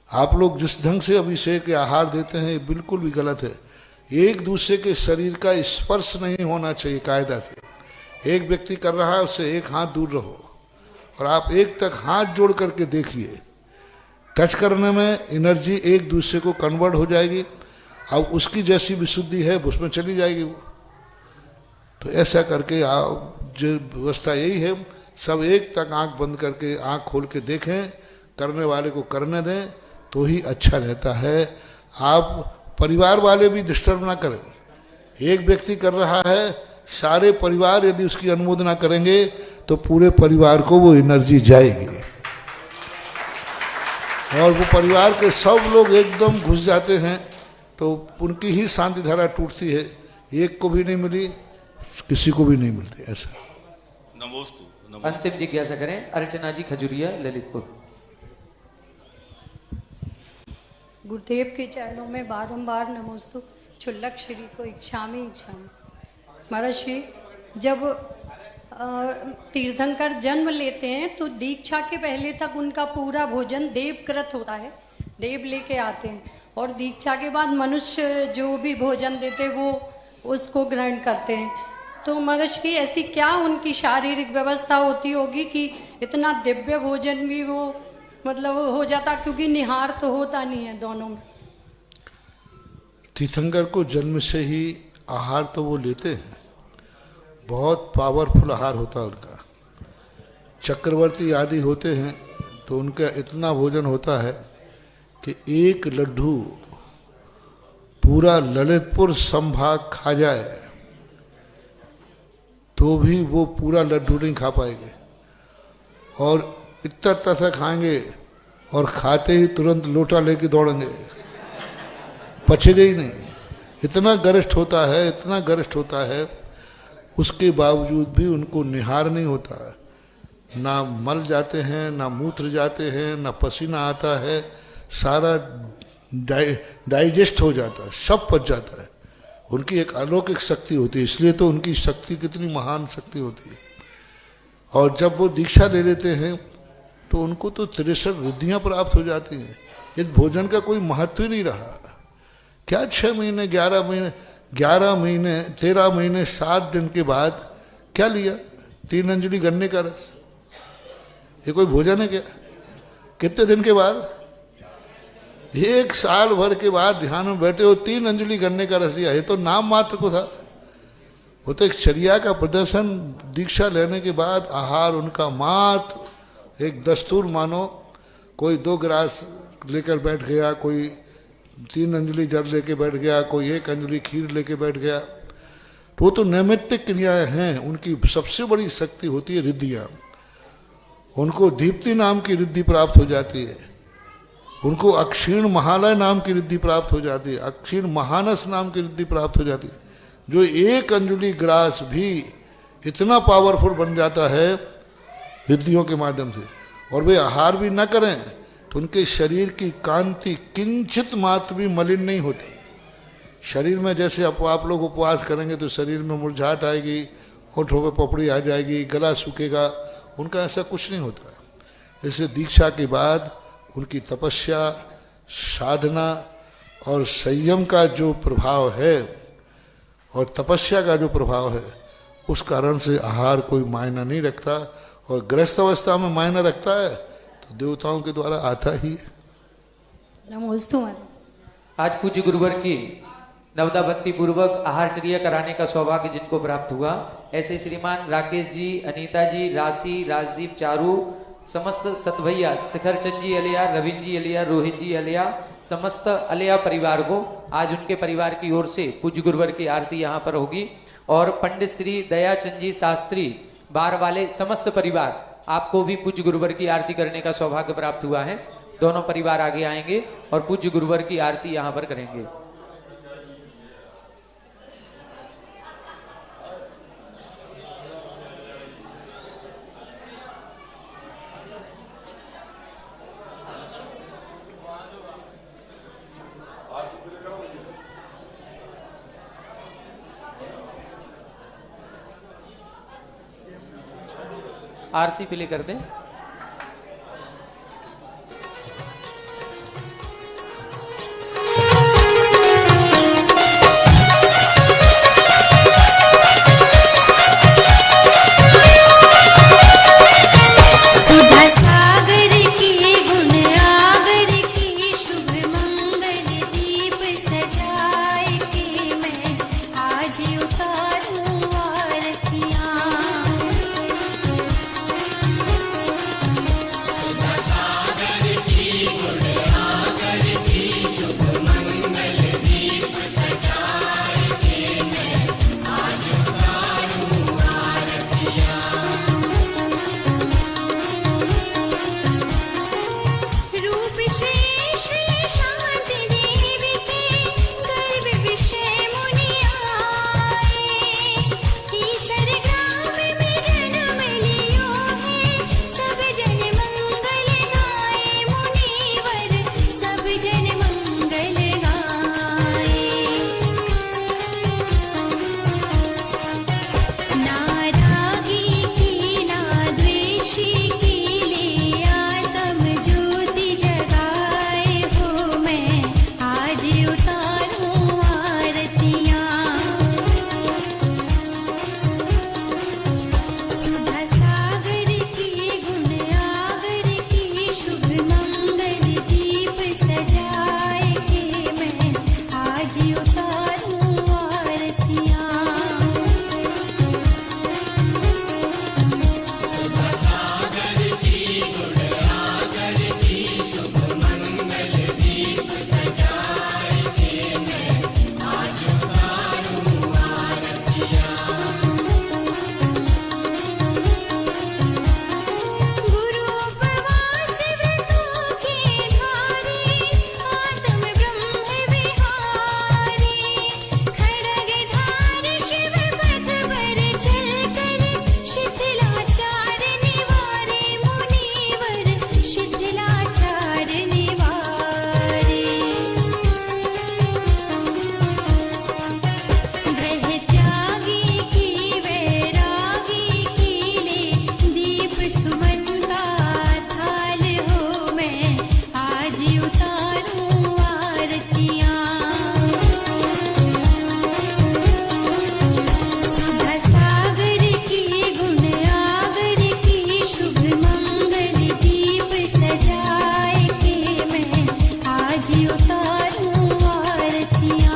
आप लोग जिस ढंग से अभिषेक या आहार देते हैं ये बिल्कुल भी गलत है। एक दूसरे के शरीर का स्पर्श नहीं होना चाहिए कायदा से। एक व्यक्ति कर रहा है, उससे एक हाथ दूर रहो और आप एक तक हाथ जोड़ करके देखिए। टच करने में एनर्जी एक दूसरे को कन्वर्ट हो जाएगी, अब उसकी जैसी विशुद्धि है उसमें चली जाएगी वो। तो ऐसा करके आप, जो व्यवस्था यही है, सब एक तक आंख बंद करके आंख खोल के देखें, करने वाले को करने दें तो ही अच्छा रहता है। आप परिवार वाले भी डिस्टर्ब ना करें। एक व्यक्ति कर रहा है, सारे परिवार यदि उसकी अनुमोदना करेंगे तो पूरे परिवार को वो एनर्जी जाएगी और वो परिवार के सब लोग एकदम घुस जाते हैं, तो उनकी ही शांति धारा टूटती है। एक को भी नहीं मिली, किसी को भी नहीं मिलती। ऐसा नमोस्तु। अंतिम जिज्ञासा करें अर्चना जी, खजुरिया, ललितपुर। गुरुदेव के चरणों में बारंबार नमोस्तु। क्षुल्लक श्री को इच्छामी महाराज श्री, जब तीर्थंकर जन्म लेते हैं तो दीक्षा के पहले तक उनका पूरा भोजन देवकृत होता है, देव लेके आते हैं, और दीक्षा के बाद मनुष्य जो भी भोजन देते वो उसको ग्रहण करते हैं। तो महाराज की ऐसी क्या उनकी शारीरिक व्यवस्था होती होगी कि इतना दिव्य भोजन भी वो मतलब हो जाता, क्योंकि निहार तो होता नहीं है दोनों में। तीर्थंकर को जन्म से ही आहार तो वो लेते हैं, बहुत पावरफुल आहार होता है उनका। चक्रवर्ती आदि होते हैं तो उनका इतना भोजन होता है कि एक लड्डू पूरा ललितपुर संभाग खा जाए तो भी वो पूरा लड्डू नहीं खा पाएंगे, और इतना तथा खाएंगे और खाते ही तुरंत लोटा लेके दौड़ेंगे, पचेगा ही नहीं। इतना गरिष्ठ होता है, इतना गरिष्ठ होता है, उसके बावजूद भी उनको निहार नहीं होता है। ना मल जाते हैं, ना मूत्र जाते हैं, ना पसीना आता है, सारा डाइजेस्ट हो जाता है, सब पच जाता है। उनकी एक अलौकिक शक्ति होती है, इसलिए तो उनकी शक्ति कितनी महान शक्ति होती है। और जब वो दीक्षा ले लेते हैं तो उनको तो 63 रिद्धियाँ प्राप्त हो जाती हैं। इस भोजन का कोई महत्व ही नहीं रहा। क्या 6 महीने 11 महीने 13 महीने 7 दिन के बाद क्या लिया? 3 अंजलि गन्ने का रस, ये कोई भोजन है क्या? कितने दिन के बाद? 1 साल भर के बाद ध्यान में बैठे हो, 3 अंजलि गन्ने का रस लिया। ये तो नाम मात्र को था, वो तो एक चर्या का प्रदर्शन। दीक्षा लेने के बाद आहार उनका मात्र एक दस्तूर मानो। कोई 2 गिलास लेकर बैठ गया, कोई 3 अंजलि जल लेके बैठ गया, कोई 1 अंजलि खीर लेके बैठ गया। तो वो तो नैमित्तिक क्रियाएं हैं। उनकी सबसे बड़ी शक्ति होती है रिद्धियाँ। उनको दीप्ति नाम की रिद्धि प्राप्त हो जाती है, उनको अक्षीण महालय नाम की रिद्धि प्राप्त हो जाती है, अक्षीण महानस नाम की रिद्धि प्राप्त हो जाती है। जो 1 अंजलि ग्रास भी इतना पावरफुल बन जाता है रिद्धियों के माध्यम से। और वे आहार भी न करें तो उनके शरीर की कांति किंचित मात्र भी मलिन नहीं होती। शरीर में जैसे आप लोग उपवास करेंगे तो शरीर में मुरझाहट आएगी, होठों पे पपड़ी आ जाएगी, गला सूखेगा, उनका ऐसा कुछ नहीं होता। इससे दीक्षा के बाद उनकी तपस्या, साधना और संयम का जो प्रभाव है और तपस्या का जो प्रभाव है, उस कारण से आहार कोई मायना नहीं रखता। और गृहस्थ अवस्था में मायना रखता है तो देवताओं के द्वारा आता ही है। नमोस्तु महाराज। आज पूज्य गुरुवर की नवदा भक्ति पूर्वक आहारचर्या कराने का सौभाग्य जिनको प्राप्त हुआ, ऐसे श्रीमान राकेश जी, अनीता जी, राशि, राजदीप, चारू, समस्त सतभैया, शिखर चंद जी अलिया, रविंद्र जी अलिया, रोहित जी अलिया, समस्त अलिया परिवार को आज उनके परिवार की ओर से पूज्य गुरुवर की आरती यहाँ पर होगी। और पंडित श्री दयाचंद जी शास्त्री बार वाले समस्त परिवार, आपको भी पूज्य गुरुवर की आरती करने का सौभाग्य प्राप्त हुआ है। दोनों परिवार आगे आएंगे और पूज्य गुरुवर की आरती यहाँ पर करेंगे। आरती प्ले कर दें। आज उतारूं आरतियां।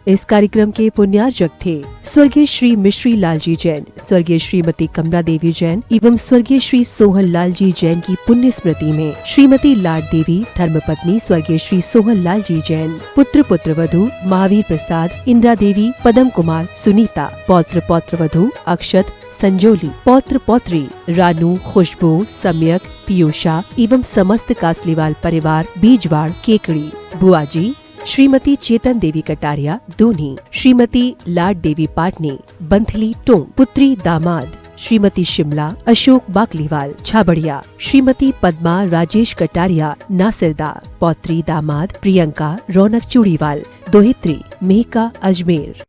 इस कार्यक्रम के पुण्यार्जक थे स्वर्गीय श्री मिश्री लालजी जैन, स्वर्गीय श्रीमती कमला देवी जैन एवं स्वर्गीय श्री सोहन लालजी जैन की पुण्य स्मृति में श्रीमती लाड देवी धर्मपत्नी स्वर्गीय श्री सोहन लालजी जैन, पुत्र पुत्रवधू महावीर प्रसाद, इंदिरा देवी, पदम कुमार, सुनीता, पौत्र पौत्रवधू अक्षत, संजोली, पौत्र पौत्री रानू, खुशबू, सम्यक, पीयूषा एवं समस्त कासलीवाल परिवार बीजवाड़ केकड़ी, बुआजी श्रीमती चेतन देवी कटारिया दूनी, श्रीमती लाड देवी पाटनी बंथली टोंक, पुत्री दामाद श्रीमती शिमला अशोक बाकलीवाल छाबड़िया, श्रीमती पद्मा राजेश कटारिया नासिरदा, पौत्री दामाद प्रियंका रौनक चूड़ीवाल, दोहित्री मेहका अजमेर।